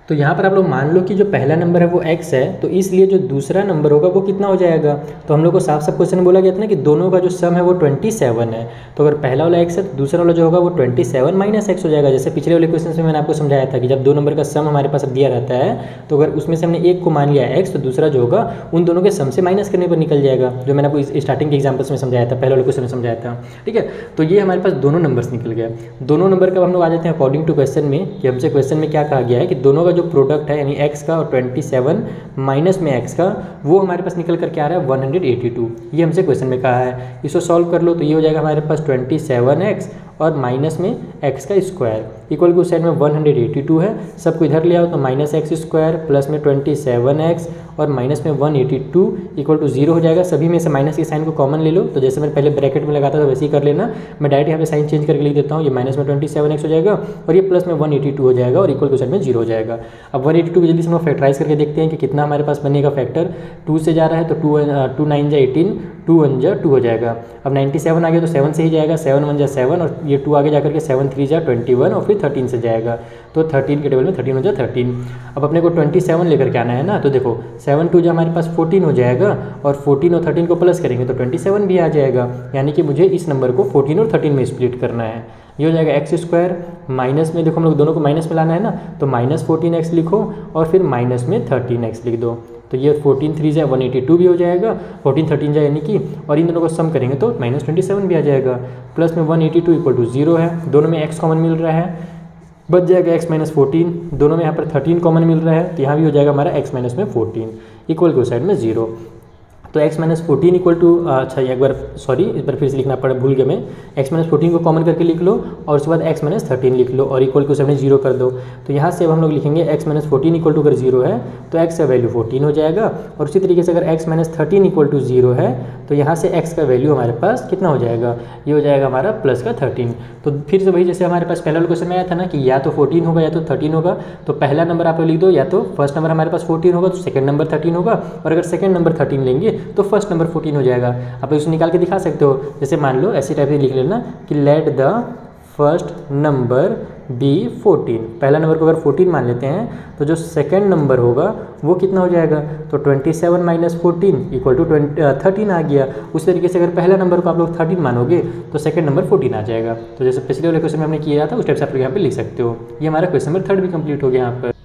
तो यहाँ पर आप लोग मान लो कि जो पहला नंबर है वो x है, तो इसलिए जो दूसरा नंबर होगा वो कितना हो जाएगा। तो हम लोग को साफ साफ क्वेश्चन बोला गया था ना कि दोनों का जो सम है वो 27 है। तो अगर पहला वाला x है तो दूसरा वाला जो होगा वो 27 माइनस x हो जाएगा। जैसे पिछले वाले क्वेश्चन में मैंने आपको समझाया था कि जब 2 नंबर का सम हमारे पास दिया रहता है तो अगर उसमें से हमने एक को मान लिया x तो दूसरा जो होगा उन दोनों के सम से माइनस करने पर निकल जाएगा, जो मैंने आपको स्टार्टिंग के एग्जाम्पल्स में समझाया था, पहले वाले क्वेश्चन में समझाया था। ठीक है, तो ये हमारे पास दोनों नंबर्स निकल गए। दोनों नंबर का हम लोग आ जाते हैं अकॉर्डिंग टू क्वेश्चन में, कि हमसे क्वेश्चन में क्या कहा गया है कि दोनों का जो प्रोडक्ट है यानी x का और 27 माइनस में x का, वो हमारे पास निकल करके आ रहा है 182। ये हमसे क्वेश्चन में कहा है। इसको सॉल्व कर लो तो ये हो जाएगा हमारे पास 27x और माइनस में x का स्क्वायर इक्वल टू, उस साइड में 182 है, सबको इधर ले आओ तो माइनस एक्स स्क्वायर प्लस में 27x और माइनस में 182 इक्वल टू 0 हो जाएगा। सभी में से माइनस के साइन को कॉमन ले लो, तो जैसे मैंने पहले ब्रैकेट में लगाता था वैसे ही कर लेना। मैं डायरेक्ट यहाँ पे साइन चेंज करके लिख देता हूँ, ये माइनस में 27x हो जाएगा और ये प्लस में 182 हो जाएगा और इक्वल टू साइड में 0 हो जाएगा। अब 182 को जल्दी से हम लोग फैक्टराइज करके देखते हैं कि कितना हमारे पास बनेगा फैक्टर। 2 से जा रहा है तो 2 9 जा 18, 2 1 जा 2 हो जाएगा। अब 97 आ गया तो 7 से ही जाएगा, 7 1 जा 7 और ये 2 आगे जाकर के 7 3 जा 21 और फिर 13 से जाएगा, तो 13 के टेबल में 13 हो जा 13। अब अपने को 27 लेकर के आना है ना, तो देखो 7 2 जा हमारे पास 14 हो जाएगा और 14 और 13 को प्लस करेंगे तो 27 भी आ जाएगा। यानी कि मुझे इस नंबर को 14 और 13 में स्प्लिट करना है। ये हो जाएगा एक्स स्क्वायर माइनस में, देखो हम लोग दोनों को माइनस में लाना है ना, तो माइनस 14x लिखो और फिर माइनस में 13x लिख दो, तो ये 14 3 जा 182 भी हो जाएगा, 14 13 जा यानी कि, और इन दोनों को सम करेंगे तो माइनस 27 भी आ जाएगा। प्लस में 182 इक्वल टू 0 है, दोनों में x कॉमन मिल रहा है, बच जाएगा x माइनस 14, दोनों में यहाँ पर 13 कॉमन मिल रहा है तो यहाँ भी हो जाएगा हमारा x माइनस में 14 इक्वल टू साइड में 0। तो x माइनस 14 इक्वल टू, अच्छा एक बार सॉरी इस बार फिर से लिखना पड़ा, भूल गया मैं। x माइनस 14 को कॉमन करके लिख लो और उसके बाद x माइनस 13 लिख लो और इक्वल टू 0 कर दो। तो यहाँ से अब हम लोग लिखेंगे x माइनस 14 इक्वल टू अगर 0 है तो x का वैल्यू 14 हो जाएगा, और उसी तरीके से अगर x माइनस 13 इक्वल टू 0 है तो यहाँ से x का वैल्यू हमारे पास कितना हो जाएगा, ये हो जाएगा हमारा प्लस का 13। तो फिर से वही जैसे हमारे पास पहला क्वेश्चन में आया था ना कि या तो 14 होगा या तो 13 होगा, तो पहला नंबर आप लोग लिख दो, या तो फर्स्ट नंबर हमारे पास 14 होगा तो सेकंड नंबर 13 होगा, और अगर सेकंड नंबर 13 लेंगे तो फर्स्ट नंबर 14 हो जाएगा। आप इसे निकाल के दिखा सकते हो, जैसे मान लो ऐसी टाइप से लिख लेना कि let the first number be 14, पहला नंबर को अगर 14 मान लेते हैं तो जो सेकंड नंबर होगा वो कितना हो जाएगा, तो 27 माइनस 14 इक्वल टू 13 आ गया। उस तरीके से अगर पहला नंबर को आप लोग 13 मानोगे तो सेकंड नंबर 14 आ जाएगा। तो जैसे पिछले वाले क्वेश्चन में हमने किया था उस टाइप से आप लोग यहाँ पे लिख सकते हो। ये हमारा क्वेश्चन नंबर 3 भी कंप्लीट हो गया यहाँ पर।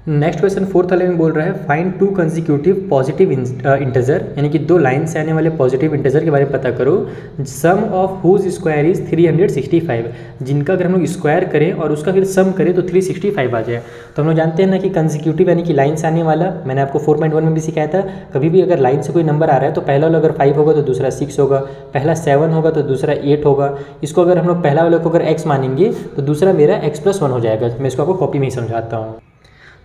नेक्स्ट क्वेश्चन 4th वाले में बोल रहा है फाइंड 2 कंसेक्यूटिव पॉजिटिव इंटीजर, यानी कि 2 लाइन से आने वाले पॉजिटिव इंटीजर के बारे में पता करो। सम ऑफ हुज स्क्वायर इज 365, जिनका अगर हम लोग स्क्वायर करें और उसका फिर सम करें तो 365 आ जाए। तो हम लोग जानते हैं ना कि कंसेक्यूटिव यानी कि लाइन से आने वाला, मैंने आपको 4.1 में भी सिखाया था, कभी भी अगर लाइन से कोई नंबर आ रहा है तो पहला वाला अगर 5 होगा तो दूसरा 6 होगा, पहला 7 होगा तो दूसरा 8 होगा। इसको अगर हम लोग पहला वाले को अगर x मानेंगे तो दूसरा मेरा x+1 हो जाएगा। मैं इसको आपको कॉपी में ही समझाता हूँ।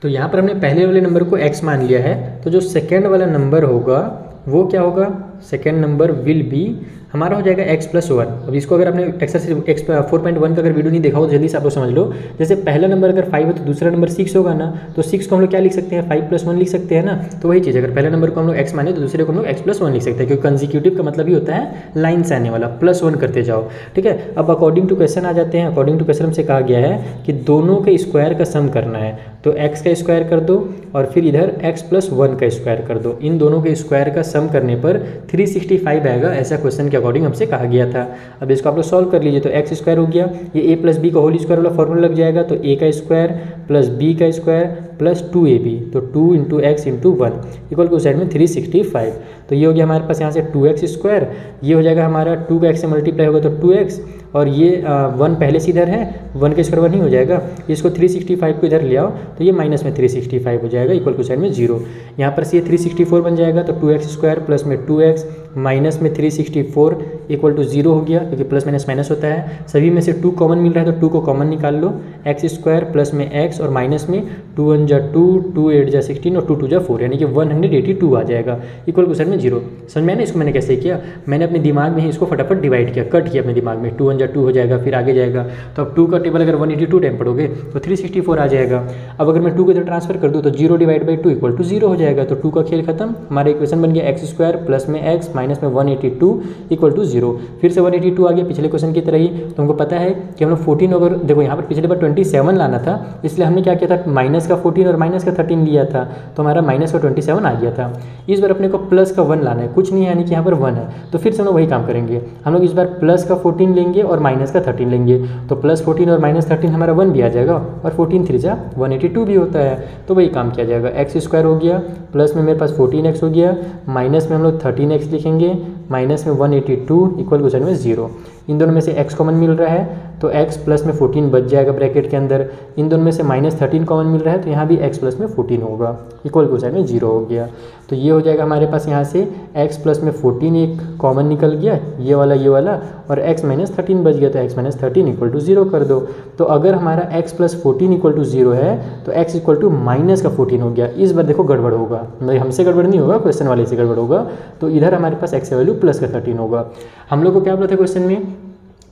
तो यहाँ पर हमने पहले वाले नंबर को x मान लिया है, तो जो सेकेंड वाला नंबर होगा वो क्या होगा, सेकेंड नंबर विल बी हमारा हो जाएगा x+1। अब इसको अगर आपने एक्सरसाइज 4.1 का अगर वीडियो नहीं देखा हो तो जल्दी से आप लोग समझ लो। जैसे पहला नंबर अगर 5 है तो दूसरा नंबर 6 होगा ना, तो 6 को हम लोग क्या लिख सकते हैं, 5+1 लिख सकते हैं ना। तो वही चीज़, अगर पहले नंबर को हम लोग x माने तो दूसरे को हम लोग x+1 लिख सकते हैं, क्योंकि कंसेक्यूटिव का मतलब ही होता है लाइन से आने वाला, +1 करते जाओ। ठीक है, अब अकॉर्डिंग टू क्वेश्चन आ जाते हैं। अकॉर्डिंग टू क्वेश्चन हमसे कहा गया है कि दोनों के स्क्वायर का सम करना है, तो x का स्क्वायर कर दो और फिर इधर x+1 का स्क्वायर कर दो। इन दोनों के स्क्वायर का सम करने पर 365 आएगा, ऐसा क्वेश्चन के अकॉर्डिंग हमसे कहा गया था। अब इसको आप लोग सॉल्व कर लीजिए, तो x स्क्वायर हो गया, ये a प्लस बी का होल स्क्वायर वाला फॉर्मूला लग जाएगा, तो a का स्क्वायर प्लस b का स्क्वायर प्लस 2ab, तो 2 into x into 1 equal to side में 365। तो ये हो गया हमारे पास यहाँ से 2x स्क्वायर, ये हो जाएगा हमारा 2 का x से मल्टीप्लाई होगा तो 2x, और ये 1 पहले से इधर है, 1 का स्क्वायर 1 ही हो जाएगा। इसको 365 को इधर ले आओ तो ये माइनस में 365 हो जाएगा इक्वल टू साइड में 0। यहाँ पर से ये 364 बन जाएगा, तो 2x स्क्वायर प्लस में 2x माइनस में 364 इक्वल टू 0 हो गया, क्योंकि प्लस माइनस माइनस होता है। सभी में से 2 कॉमन मिल रहा है तो 2 को कॉमन निकाल लो, x स्क्वायर प्लस में x और माइनस में 2 1 जा 2, 2 8 जा 16 और 2 2 जा 4, यानी कि 182 आ जाएगा इक्वल टू साइड में 0। समझ में ना, इसको मैंने कैसे किया, मैंने अपने दिमाग में ही इसको फटाफट डिवाइड किया, कट किया अपने दिमाग में, 2 1 जा 2 हो जाएगा, फिर आगे जाएगा। तो अब 2 का टेबल अगर 182 टाइम पढ़ोगे तो 364 आ जाएगा। अब अगर मैं 2 को इधर ट्रांसफर कर दूँ तो 0 डिवाइड बाई 2 इक्वल टू 0 हो जाएगा। तो 2 का खेल खत्म, हमारा इक्वेशन बन गया x स्क्वायर प्लस में x माइनस में 182 इक्वल टू 0। फिर से 182 आ गया पिछले क्वेश्चन की तरह ही। तो हमको पता है कि हम लोग 14 अगर देखो यहाँ पर पिछले बार 27 लाना था, इसलिए हमने क्या किया था, माइनस का 14 और माइनस का 13 लिया था, तो हमारा माइनस का 27 आ गया था। इस बार अपने को प्लस का 1 लाना है, कुछ नहीं है, यानी कि यहाँ पर 1 है, तो फिर से हम लोग वही काम करेंगे। हम लोग इस बार प्लस का 14 लेंगे और माइनस का 13 लेंगे, तो प्लस 14 और माइनस 13 हमारा 1 भी आ जाएगा, और 14 3 जा 182 भी होता है, तो वही काम किया जाएगा। एक्स स्क्वायर हो गया, प्लस में मेरे पास 14x हो गया, माइनस में हम लोग 13x लिखेंगे, माइनस में 182 इक्वल क्वेश्चन में 0। इन दोनों में से x कॉमन मिल रहा है तो x प्लस में 14 बच जाएगा ब्रैकेट के अंदर। इन दोनों में से -13 कॉमन मिल रहा है तो यहाँ भी x प्लस में 14 होगा इक्वल क्वेश्चन में 0 हो गया। तो ये हो जाएगा हमारे पास यहाँ से x प्लस में 14 एक कॉमन निकल गया, ये वाला और x माइनस 13 बच गया तो x माइनस 13 इक्वल टू 0 कर दो। तो अगर हमारा x प्लस 14 इक्वल टू 0 है तो x इक्वल टू माइनस का 14 हो गया। इस बार देखो गड़बड़ होगा, मतलब हमसे गड़बड़ नहीं होगा, क्वेश्चन वाले से गड़बड़ होगा। तो इधर हमारे पास x का वैल्यू प्लस का 13 होगा। हम लोग को क्या बोला था क्वेश्चन में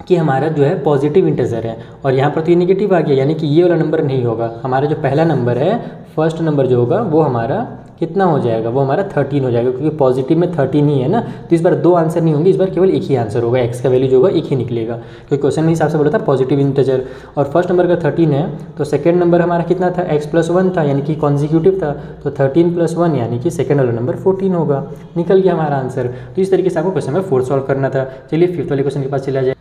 कि हमारा जो है पॉजिटिव इंटीजर है और यहाँ पर तो ये नेगेटिव आ गया, यानी कि ये वाला नंबर नहीं होगा। हमारा जो पहला नंबर है, फर्स्ट नंबर जो होगा वो हमारा कितना हो जाएगा, वो हमारा 13 हो जाएगा, क्योंकि पॉजिटिव में 13 ही है ना। तो इस बार दो आंसर नहीं होंगे, इस बार केवल एक ही आंसर होगा, x का वैल्यू जो होगा एक ही निकलेगा, क्योंकि क्वेश्चन के हिसाब से बोला था पॉजिटिव इंटीजर। और फर्स्ट नंबर का 13 है तो सेकंड नंबर हमारा कितना था, x प्लस 1 था, यानी कि कॉन्जिक्यूटिव था। तो 13 प्लस 1 यानी कि सेकंड वाला नंबर 14 होगा, निकल गया हमारा आंसर। तो इस तरीके से आपको क्वेश्चन में 4 सॉल्व करना था। चलिए फिफ्थ वाले क्वेश्चन के पास चला जाए।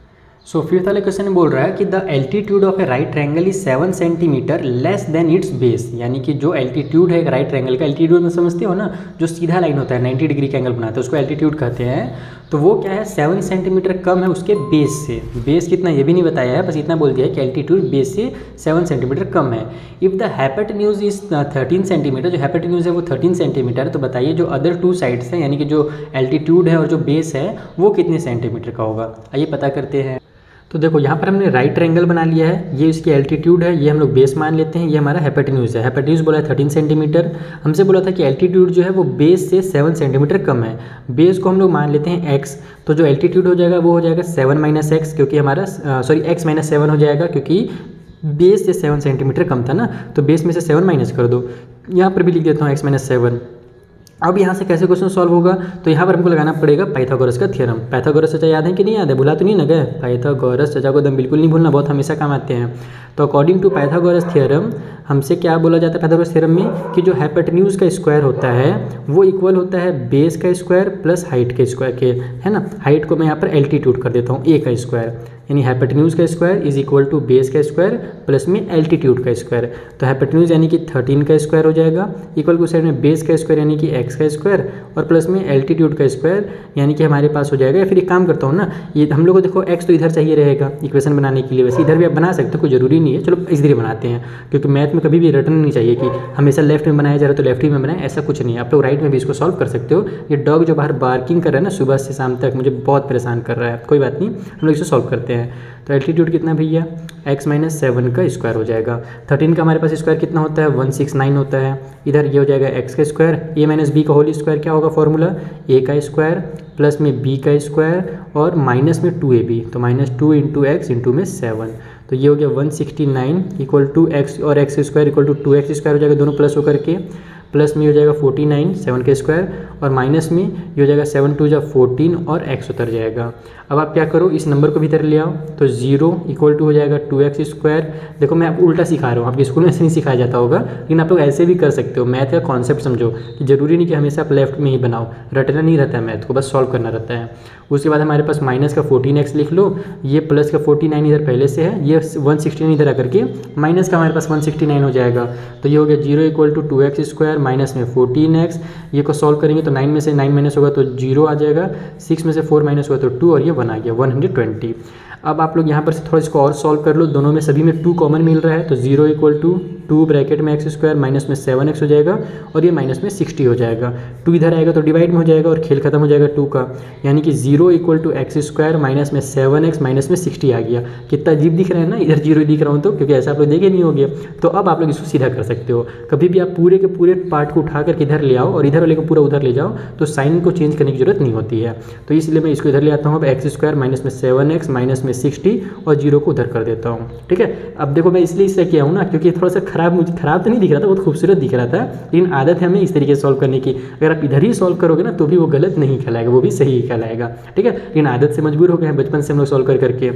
सो फिफ्थ वाले क्वेश्चन में बोल रहा है कि the altitude of A right triangle is 7 centimetre less than it's base, यानी कि जो एल्टीट्यूड है एक राइट ट्रायंगल का, एल्टीट्यूड में समझते हो ना, जो सीधा लाइन होता है 90 डिग्री का एंगल बनाता है उसको एल्टीट्यूड कहते हैं। तो वो क्या है, 7 सेंटीमीटर कम है उसके बेस से। बेस कितना ये भी नहीं बताया है, बस इतना बोल दिया है कि एल्टीट्यूड बेस से 7 सेंटीमीटर कम है। If the hypotenuse is 13 centimetre, जो हाइपोटेन्यूज है वो 13 सेंटीमीटर, तो बताइए जो अदर 2 साइड्स हैं, यानी कि जो एल्टीट्यूड है और जो बेस है वो कितने सेंटीमीटर का होगा। आइए पता करते हैं। तो देखो यहाँ पर हमने राइट ट्रायंगल बना लिया है, ये इसकी एल्टीट्यूड है, ये हम लोग बेस मान लेते हैं, ये हमारा हाइपोटेन्यूज है। हाइपोटेन्यूज बोला है 13 सेंटीमीटर, हमसे बोला था कि एल्टीट्यूड जो है वो बेस से 7 सेंटीमीटर कम है। बेस को हम लोग मान लेते हैं x, तो जो एल्टीट्यूड हो जाएगा वो हो जाएगा 7 माइनस एक्स, क्योंकि हमारा x माइनस 7 हो जाएगा, क्योंकि बेस से 7 सेंटीमीटर कम था ना, तो बेस में से 7 माइनस कर दो। यहाँ पर भी लिख देता हूँ x माइनस 7। अब यहाँ से कैसे क्वेश्चन सॉल्व होगा, तो यहाँ पर हमको लगाना पड़ेगा पाइथागोरस का थ्योरम। पाइथागोरस चचा याद है कि नहीं याद है, भुला तो नहीं ना गए, पाइथागोरस चचा को एकदम बिल्कुल नहीं भूलना, बहुत हमेशा काम आते हैं। तो अकॉर्डिंग टू पाइथागोरस थ्योरम हमसे क्या बोला जाता है पाइथागोरस थ्योरम में, कि जो हाइपोटेन्यूज का स्क्वायर होता है वो इक्वल होता है बेस का स्क्वायर प्लस हाइट के स्क्वायर के, है ना। हाइट को मैं यहाँ पर एल्टीट्यूड कर देता हूँ, a का स्क्वायर, यानी हाइपोटेन्यूज का square is equal to base का स्क्वायर प्लस में एल्टीट्यूड का स्क्वायर। तो हाइपोटेन्यूज यानी कि 13 का स्क्वायर हो जाएगा, इक्वल टू साइड में बेस का स्क्वायर यानी कि x का स्क्वायर और प्लस में एल्टीट्यूड का स्क्वायर यानी कि हमारे पास हो जाएगा। या फिर एक काम करता हूँ ना, ये हम लोग को देखो x तो इधर चाहिए रहेगा इक्वेशन बनाने के लिए, वैसे इधर भी आप बना सकते हो, कोई जरूरी नहीं है। चलो इधर बनाते हैं, क्योंकि मैथ में कभी भी रटना नहीं चाहिए कि हमेशा लेफ्ट में बनाया जा रहा है तो लेफ्ट ही में बनाए, ऐसा कुछ नहीं है। आप लोग राइट में भी इसको सॉल्व कर सकते हो। ये डॉग जो बाहर बार्किंग कर रहा है ना सुबह से शाम तक, मुझे बहुत परेशान कर रहा है, कोई बात नहीं, हम लोग इसे सॉल्व करते हैं। तो एल्टीट्यूड कितना भैया, x माइनस 7 का स्क्वायर हो जाएगा। 13 का हमारे पास स्क्वायर कितना होता है, 169 होता है। इधर ये हो जाएगा x का स्क्वायर, a माइनस b का होल स्क्वायर क्या होगा फॉर्मूला, a का स्क्वायर प्लस में b का स्क्वायर और माइनस में 2ab, तो माइनस 2 इंटू एक्स इंटू में 7, तो ये हो गया 169 इक्वल टू x और x square equal to 2x square हो जाएगा, दोनों प्लस होकर के, प्लस में हो जाएगा 49 7 का स्क्वायर और माइनस में ये हो जाएगा 7 2 जा 14 और x उतर जाएगा। अब आप क्या करो, इस नंबर को भी इधर ले आओ, तो 0 इक्वल टू हो जाएगा 2x स्क्वायर। देखो मैं आपको उल्टा सिखा रहा हूँ, आपके स्कूल में ऐसे नहीं सिखाया जाता होगा, लेकिन आप लोग ऐसे भी कर सकते हो। मैथ का कॉन्सेप्ट समझो कि जरूरी नहीं कि हमेशा आप लेफ्ट में ही बनाओ, रटना नहीं रहता है मैथ को, बस सॉल्व करना रहता है। उसके बाद हमारे पास माइनस का 14x लिख लो, ये प्लस का 49 इधर पहले से है, ये 169 इधर आकर के माइनस का हमारे पास 169 हो जाएगा। तो ये हो गया 0 equal to 2x square minus में 14x, ये को सॉल्व करेंगे तो 9 में से 9 माइनस होगा तो 0 आ जाएगा, 6 में से 4 माइनस होगा तो 2 और ये 1 आ गया 120। अब आप लोग यहाँ पर से थोड़ा इसको और सॉल्व कर लो, दोनों में सभी में 2 कॉमन मिल रहा है, तो 0 इक्वल टू 2 ब्रैकेट में एक्स स्क्वायर माइनस में 7x हो जाएगा और ये माइनस में 60 हो जाएगा। 2 इधर आएगा तो डिवाइड में हो जाएगा और खेल खत्म हो जाएगा 2 का, यानी कि 0 equal to x square minus में 7x माइनस में 60 आ गया। कितना अजीब दिख रहा है ना, इधर 0 दिख रहा हूँ तो, क्योंकि ऐसा आप लोग देखे नहीं होगे। तो अब आप लोग इसको सीधा कर सकते हो, कभी भी आप पूरे के पूरे पार्ट को उठा करके इधर ले आओ और इधर वाले को पूरा उधर ले जाओ, तो साइन को चेंज करने की जरूरत नहीं होती है। तो इसलिए मैं इसको इधर ले आता हूँ, अब एक्स स्क्वायर माइनस में 7x माइनस में 60 और 0 को उधर कर देता हूँ। ठीक है, अब देखो मैं इसलिए इससे किया हूँ ना, क्योंकि थोड़ा सा खराब, मुझे खराब तो नहीं दिख रहा था, बहुत खूबसूरत दिख रहा था, लेकिन आदत है हमें इस तरीके से सॉल्व करने की। अगर आप इधर ही सॉल्व करोगे ना तो भी वो गलत नहीं कहलाएगा, वो भी सही ही कहलाएगा। ठीक है, लेकिन आदत से मजबूर हो गए हैं बचपन से हम लोग सॉल्व करके।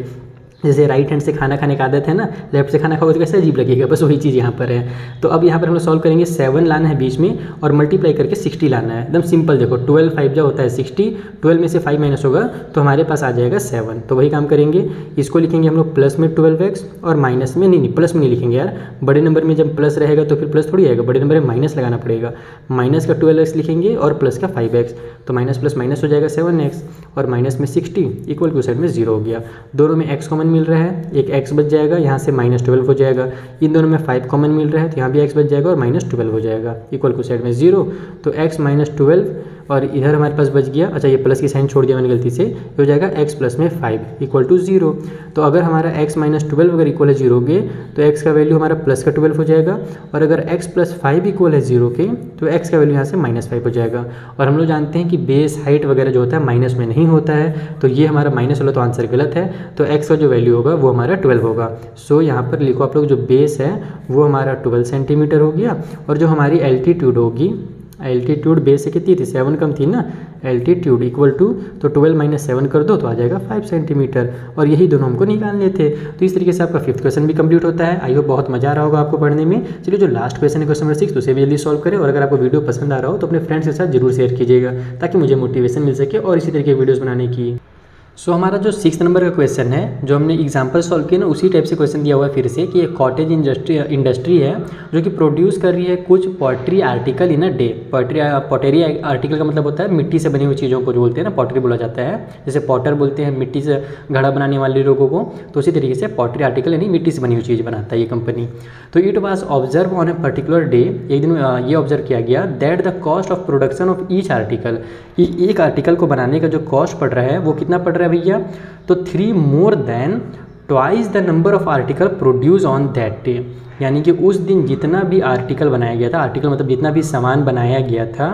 जैसे राइट हैंड से खाना खाने का आदत है ना, लेफ्ट से खाना खाओगे तो कैसे अजीब लगेगा, बस वही चीज़ यहाँ पर है। तो अब यहाँ पर हम लोग सॉल्व करेंगे, 7 लाना है बीच में और मल्टीप्लाई करके 60 लाना है। एकदम सिंपल, देखो 12 5 जो होता है 60, 12 में से 5 माइनस होगा तो हमारे पास आ जाएगा 7। तो वही काम करेंगे, इसको लिखेंगे हम लोग प्लस में 12x और माइनस में नहीं प्लस में नहीं लिखेंगे यार, बड़े नंबर में जब प्लस रहेगा तो फिर प्लस थोड़ी आएगा, बड़े नंबर में माइनस लगाना पड़ेगा। माइनस का 12x लिखेंगे और प्लस का 5x, तो माइनस प्लस माइनस हो जाएगा 7x और माइनस में 60 इक्वल टू साइड में 0 हो गया। दोनों में x कॉमन मिल रहा है, एक x बच जाएगा, यहाँ से -12 हो जाएगा। इन दोनों में 5 कॉमन मिल रहा है तो यहाँ भी x बच जाएगा और -12 हो जाएगा इक्वल टू साइड में 0। तो x -12 और इधर हमारे पास बच गया, अच्छा ये प्लस की साइन छोड़ दिया मैंने गलती से, ये हो जाएगा x प्लस में 5 इक्वल टू 0। तो अगर हमारा x -12 अगर इक्वल है 0 के तो x का वैल्यू हमारा प्लस का 12 हो जाएगा, और अगर x प्लस 5 इक्वल है 0 के तो x का वैल्यू यहाँ से -5 हो जाएगा। और हम लोग जानते हैं कि बेस हाइट वगैरह जो होता है माइनस में नहीं होता है, तो ये हमारा माइनस वाला तो आंसर गलत है। तो x का जो वैल्यू होगा वो हमारा 12 होगा। सो यहाँ पर लिखो आप लोग, जो बेस है वो हमारा 12 सेंटीमीटर हो गया, और जो हमारी एल्टीट्यूड होगी, एल्टीट्यूड बेस से कितनी थी 7 कम थी ना, एल्टीट्यूड इक्वल टू, तो 12 - 7 कर दो तो आ जाएगा 5 सेंटीमीटर, और यही दोनों हमको निकालने थे। तो इस तरीके से आपका 5th क्वेश्चन भी कंप्लीट होता है। आई होप बहुत मजा आ रहा होगा आपको पढ़ने में। चलिए जो लास्ट क्वेश्चन है क्वेश्चन नंबर 6, तो उसे भी जल्दी सॉल्व करें, और अगर आपको वीडियो पसंद आ रहा हो तो अपने फ्रेंड्स के साथ जरूर शेयर कीजिएगा ताकि मुझे मोटिवेशन मिल सके और इसी तरीके की वीडियोज़ बनाने की। सो हमारा जो 6th नंबर का क्वेश्चन है, जो हमने एग्जांपल सॉल्व किया ना, उसी टाइप से क्वेश्चन दिया हुआ है फिर से, कि एक कॉटेज इंडस्ट्री है जो कि प्रोड्यूस कर रही है कुछ pottery article in a day. Pottery article का मतलब होता है मिट्टी से बनी हुई चीज़ों को जो बोलते हैं ना, पॉटरी बोला जाता है। जैसे पॉटर बोलते हैं मिट्टी से घड़ा बनाने वाले लोगों को, तो उसी तरीके से पॉटरी आर्टिकल यानी मिट्टी से बनी हुई चीज़ बनाता है ये कंपनी। तो it was observe on a particular day, एक दिन ये ऑब्जर्व किया गया, that the cost of production of each article, कि एक आर्टिकल को बनाने का जो कॉस्ट पड़ रहा है वो कितना पड़ रहा है भैया, तो 3 more than twice the number of article produce on that day. यानी कि उस दिन जितना भी आर्टिकल बनाया गया था, आर्टिकल मतलब जितना भी सामान बनाया गया था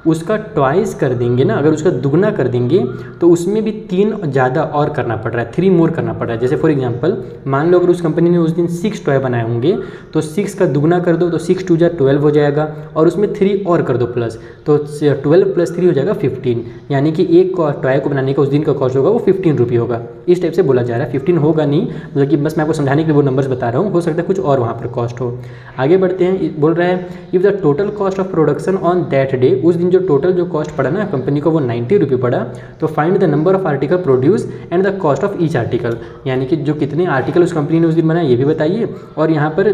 उसका ट्वाइस कर देंगे ना, अगर उसका दुगना कर देंगे तो उसमें भी 3 ज़्यादा और करना पड़ रहा है, 3 मोर करना पड़ रहा है। जैसे फॉर एग्जांपल मान लो अगर उस कंपनी ने उस दिन 6 टॉय बनाए होंगे तो 6 का दुगना कर दो तो 6 2 जा 12 हो जाएगा, और उसमें 3 और कर दो प्लस, तो 12 + 3 हो जाएगा 15। यानी कि एक टॉय को बनाने का उस दिन का कॉस्ट होगा वो 15 रुपये होगा। इस टाइप से बोला जा रहा है, 15 होगा नहीं, मतलब कि बस मैं आपको समझाने के लिए वो नंबर्स बता रहा हूँ, हो सकता है कुछ और वहाँ पर कॉस्ट हो। आगे बढ़ते हैं, बोल रहा है if the total cost of production on that day, उस दिन जो टोटल जो कॉस्ट पड़ा ना कंपनी को वो 90 रुपये पड़ा, तो find the number of article produce and the cost of each article. यानी कि जो कितने आर्टिकल उस कंपनी ने उस दिन बनाए ये भी बताइए, और यहाँ पर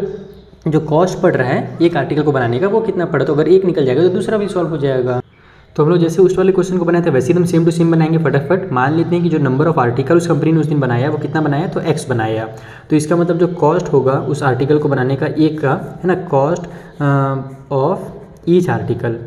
जो कॉस्ट पड़ रहा है एक आर्टिकल को बनाने का वो कितना पड़ा। तो अगर एक निकल जाएगा तो दूसरा भी सॉल्व हो जाएगा। तो हम लोग जैसे उस वाले क्वेश्चन को बनाए थे वैसे एकदम सेम टू सेम बनाएंगे फटाफट। मान लेते हैं कि जो नंबर ऑफ आर्टिकल उस कंपनी ने उस दिन बनाया वो कितना बनाया, तो x बनाया, तो इसका मतलब जो कॉस्ट होगा उस आर्टिकल को बनाने का एक का है ना, कॉस्ट ऑफ ईच आर्टिकल।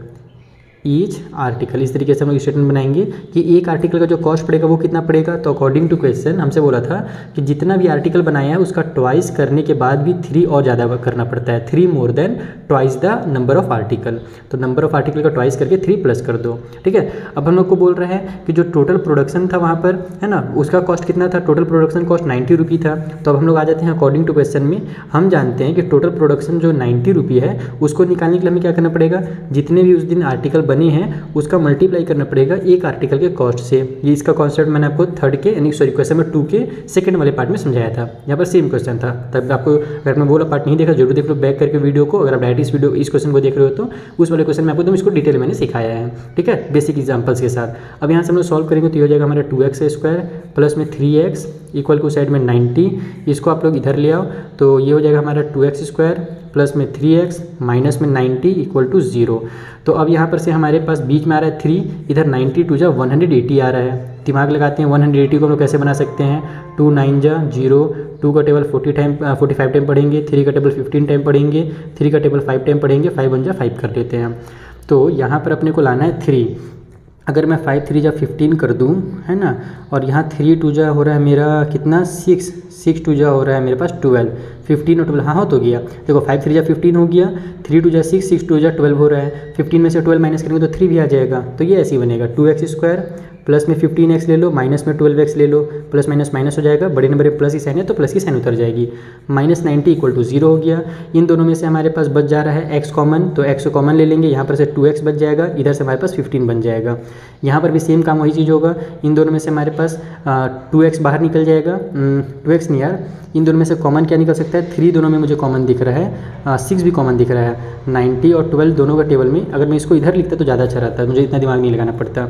इस तरीके से हम लोग स्टेटमेंट बनाएंगे कि एक आर्टिकल का जो कॉस्ट पड़ेगा वो कितना पड़ेगा। तो अकॉर्डिंग टू क्वेश्चन हमसे बोला था कि जितना भी आर्टिकल बनाया है उसका ट्वाइस करने के बाद भी 3 और ज़्यादा करना पड़ता है, 3 more than twice the number of article. तो नंबर ऑफ आर्टिकल का ट्वाइस करके 3 प्लस कर दो, ठीक है। अब हम लोग को बोल रहे हैं कि जो टोटल प्रोडक्शन था वहाँ पर है ना, उसका कॉस्ट कितना था, टोटल प्रोडक्शन कॉस्ट 90 रुपये था। तो अब हम लोग आ जाते हैं अकॉर्डिंग टू क्वेश्चन में, हम जानते हैं कि टोटल प्रोडक्शन जो 90 रुपये है उसको निकालने के लिए हमें क्या करना पड़ेगा, जितने भी उस दिन आर्टिकल बने हैं उसका मल्टीप्लाई करना पड़ेगा एक आर्टिकल के कॉस्ट से। ये इसका कॉन्सेप्ट मैंने आपको क्वेश्चन में 2 के सेकंड वाले पार्ट में समझाया था, यहाँ पर सेम क्वेश्चन था। तब आपको अगर मैं बोला पार्ट नहीं देखा जरूर देख लो बैक करके वीडियो को, अगर आप डायरेक्ट इस क्वेश्चन को देख रहे हो तो उस वाले क्वेश्चन में आपको एकदम इसको डिटेल मैंने सिखाया है, ठीक है, बेसिक एग्जांपल्स के साथ। अब यहाँ से हम लोग सॉल्व करेंगे तो ये हो जाएगा हमारा 2x² प्लस में 3x इक्वल टू साइड में 90, इसको आप लोग इधर ले आओ तो ये हो जाएगा हमारा 2x² प्लस में 3x माइनस में 90 इक्वल टू 0। तो अब यहाँ पर से हमारे पास बीच में आ रहा है 3, इधर 90 2 जा 180 आ रहा है। दिमाग लगाते हैं 180 को हम लोग कैसे बना सकते हैं, 2 9 जा 0, 2 का टेबल 45 टाइम पढ़ेंगे, 3 का टेबल 15 टाइम पढ़ेंगे, 3 का टेबल 5 टाइम पढ़ेंगे, 5 1 जा 5 कर लेते हैं। तो यहाँ पर अपने को लाना है 3, अगर मैं 5 3 जा 15 कर दूँ है ना, और यहाँ 3 2 जा हो रहा है मेरा कितना 6 2 जा हो रहा है मेरे पास 12, 15 और 12 हाँ हो तो गया। देखो 5 3 जा 15 हो गया, 3 2 जा 6 2 जा 12 हो रहा है, 15 में से 12 माइनस करेंगे तो 3 भी आ जाएगा। तो ये ऐसे ही बनेगा 2x² प्लस में 15x ले लो, माइनस में 12x ले लो, प्लस माइनस माइनस हो जाएगा, बड़े नंबर में प्लस की साइन है तो प्लस की साइन उतर जाएगी। -90 इक्वल टू 0 हो गया। इन दोनों में से हमारे पास बच जा रहा है x कॉमन, तो x को कॉमन ले लेंगे, यहाँ पर से 2x बच जाएगा, इधर से हमारे पास 15 बन जाएगा। यहाँ पर भी सेम काम वही चीज़ होगा, इन दोनों में से हमारे पास 2x बाहर निकल जाएगा, 2x नहीं यार, इन दोनों में से कॉमन क्या निकल सकता है, 3 दोनों में मुझे कॉमन दिख रहा है, 6 भी कॉमन दिख रहा है। 90 और 12 दोनों का टेबल में अगर मैं इसको इधर लिखता तो ज़्यादा अच्छा रहता, मुझे इतना दिमाग नहीं लगाना पड़ता।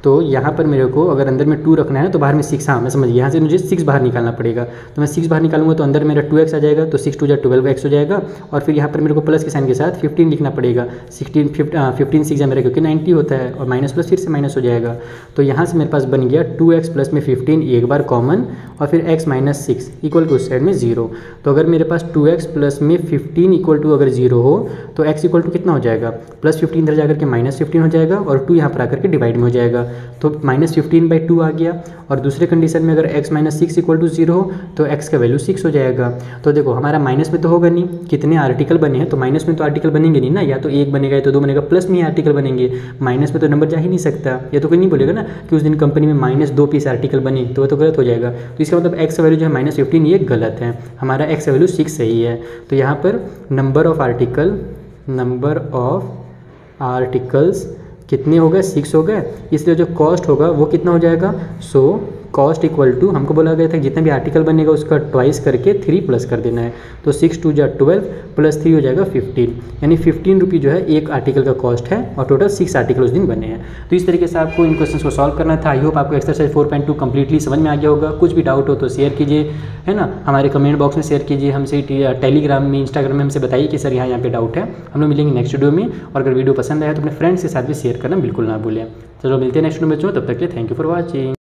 तो यहाँ पर मेरे को अगर अंदर में 2 रखना है तो बाहर में 6, हाँ मैं समझ गया, यहाँ से मुझे 6 बाहर निकालना पड़ेगा, तो मैं 6 बाहर निकालूंगा तो अंदर मेरा 2x आ जाएगा, तो 6 2 जा 12x हो जाएगा। और फिर यहाँ पर मेरे को प्लस के साइन के साथ 15 लिखना पड़ेगा, 15 6 मेरा क्योंकि 90 होता है, और माइनस प्लस फिर से माइनस हो जाएगा। तो यहाँ से मेरे पास बन गया 2x प्लस में 15 एक बार कॉमन, और फिर x माइनस 6 इक्वल टू उस साइड में 0। तो अगर मेरे पास 2x प्लस में 15 इक्वल टू अगर 0 हो तो x इक्वल टू कितना हो जाएगा, प्लस 15 इधर जाकर के -15 हो जाएगा, और 2 यहाँ पर आकर के डिवाइड में हो जाएगा, तो -15/2 आ गया। और दूसरे कंडीशन में अगर x माइनस 6 इक्वल टू 0 हो तो x का वैल्यू 6 हो जाएगा। तो देखो हमारा माइनस में तो होगा नहीं, कितने आर्टिकल बने हैं, तो माइनस में तो आर्टिकल बनेंगे नहीं ना, या तो 1 बनेगा या तो 2 बनेगा, प्लस में ही आर्टिकल बनेंगे, माइनस में तो नंबर जा ही नहीं सकता। या तो कोई नहीं बोलेगा ना कि उस दिन कंपनी में -2 पीस आर्टिकल बने, तो वो तो गलत हो जाएगा। तो इसका मतलब x का वैल्यू जो है -15 ये गलत है, हमारा x का वैल्यू 6 सही है। तो यहाँ पर नंबर ऑफ आर्टिकल्स कितने हो गए, 6 हो गए, इसलिए जो कॉस्ट होगा वो कितना हो जाएगा, सो कॉस्ट इक्वल टू, हमको बोला गया था जितना भी आर्टिकल बनेगा उसका ट्वाइस करके 3 प्लस कर देना है, तो 6 2 जा 12 प्लस 3 हो जाएगा 15, यानी 15 रुपये जो है एक आर्टिकल का कॉस्ट है, और टोटल 6 आर्टिकल उस दिन बने हैं। तो इस तरीके से आपको इन क्वेश्चंस को सॉल्व करना था। आई होप आपको एक्सरसाइज 4.2 कंप्लीटली समझ में आ गया होगा। कुछ भी डाउट हो तो शेयर कीजिए, है ना, हमारे कमेंट बॉक्स में शेयर कीजिए, हमसे टेलीग्राम में, इंस्टाग्राम में हमसे बताइए कि सर यहाँ पे डाउट है। हम लोग मिलेंगे नेक्स्ट वीडियो में, और अगर वीडियो पसंद आया तो अपने फ्रेंड्स के साथ भी शेयर करना बिल्कुल ना भूलें। चलो मिलते हैं नेक्स्ट वीडियो में बच्चों, तब तक के लिए थैंक यू फॉर वॉचिंग।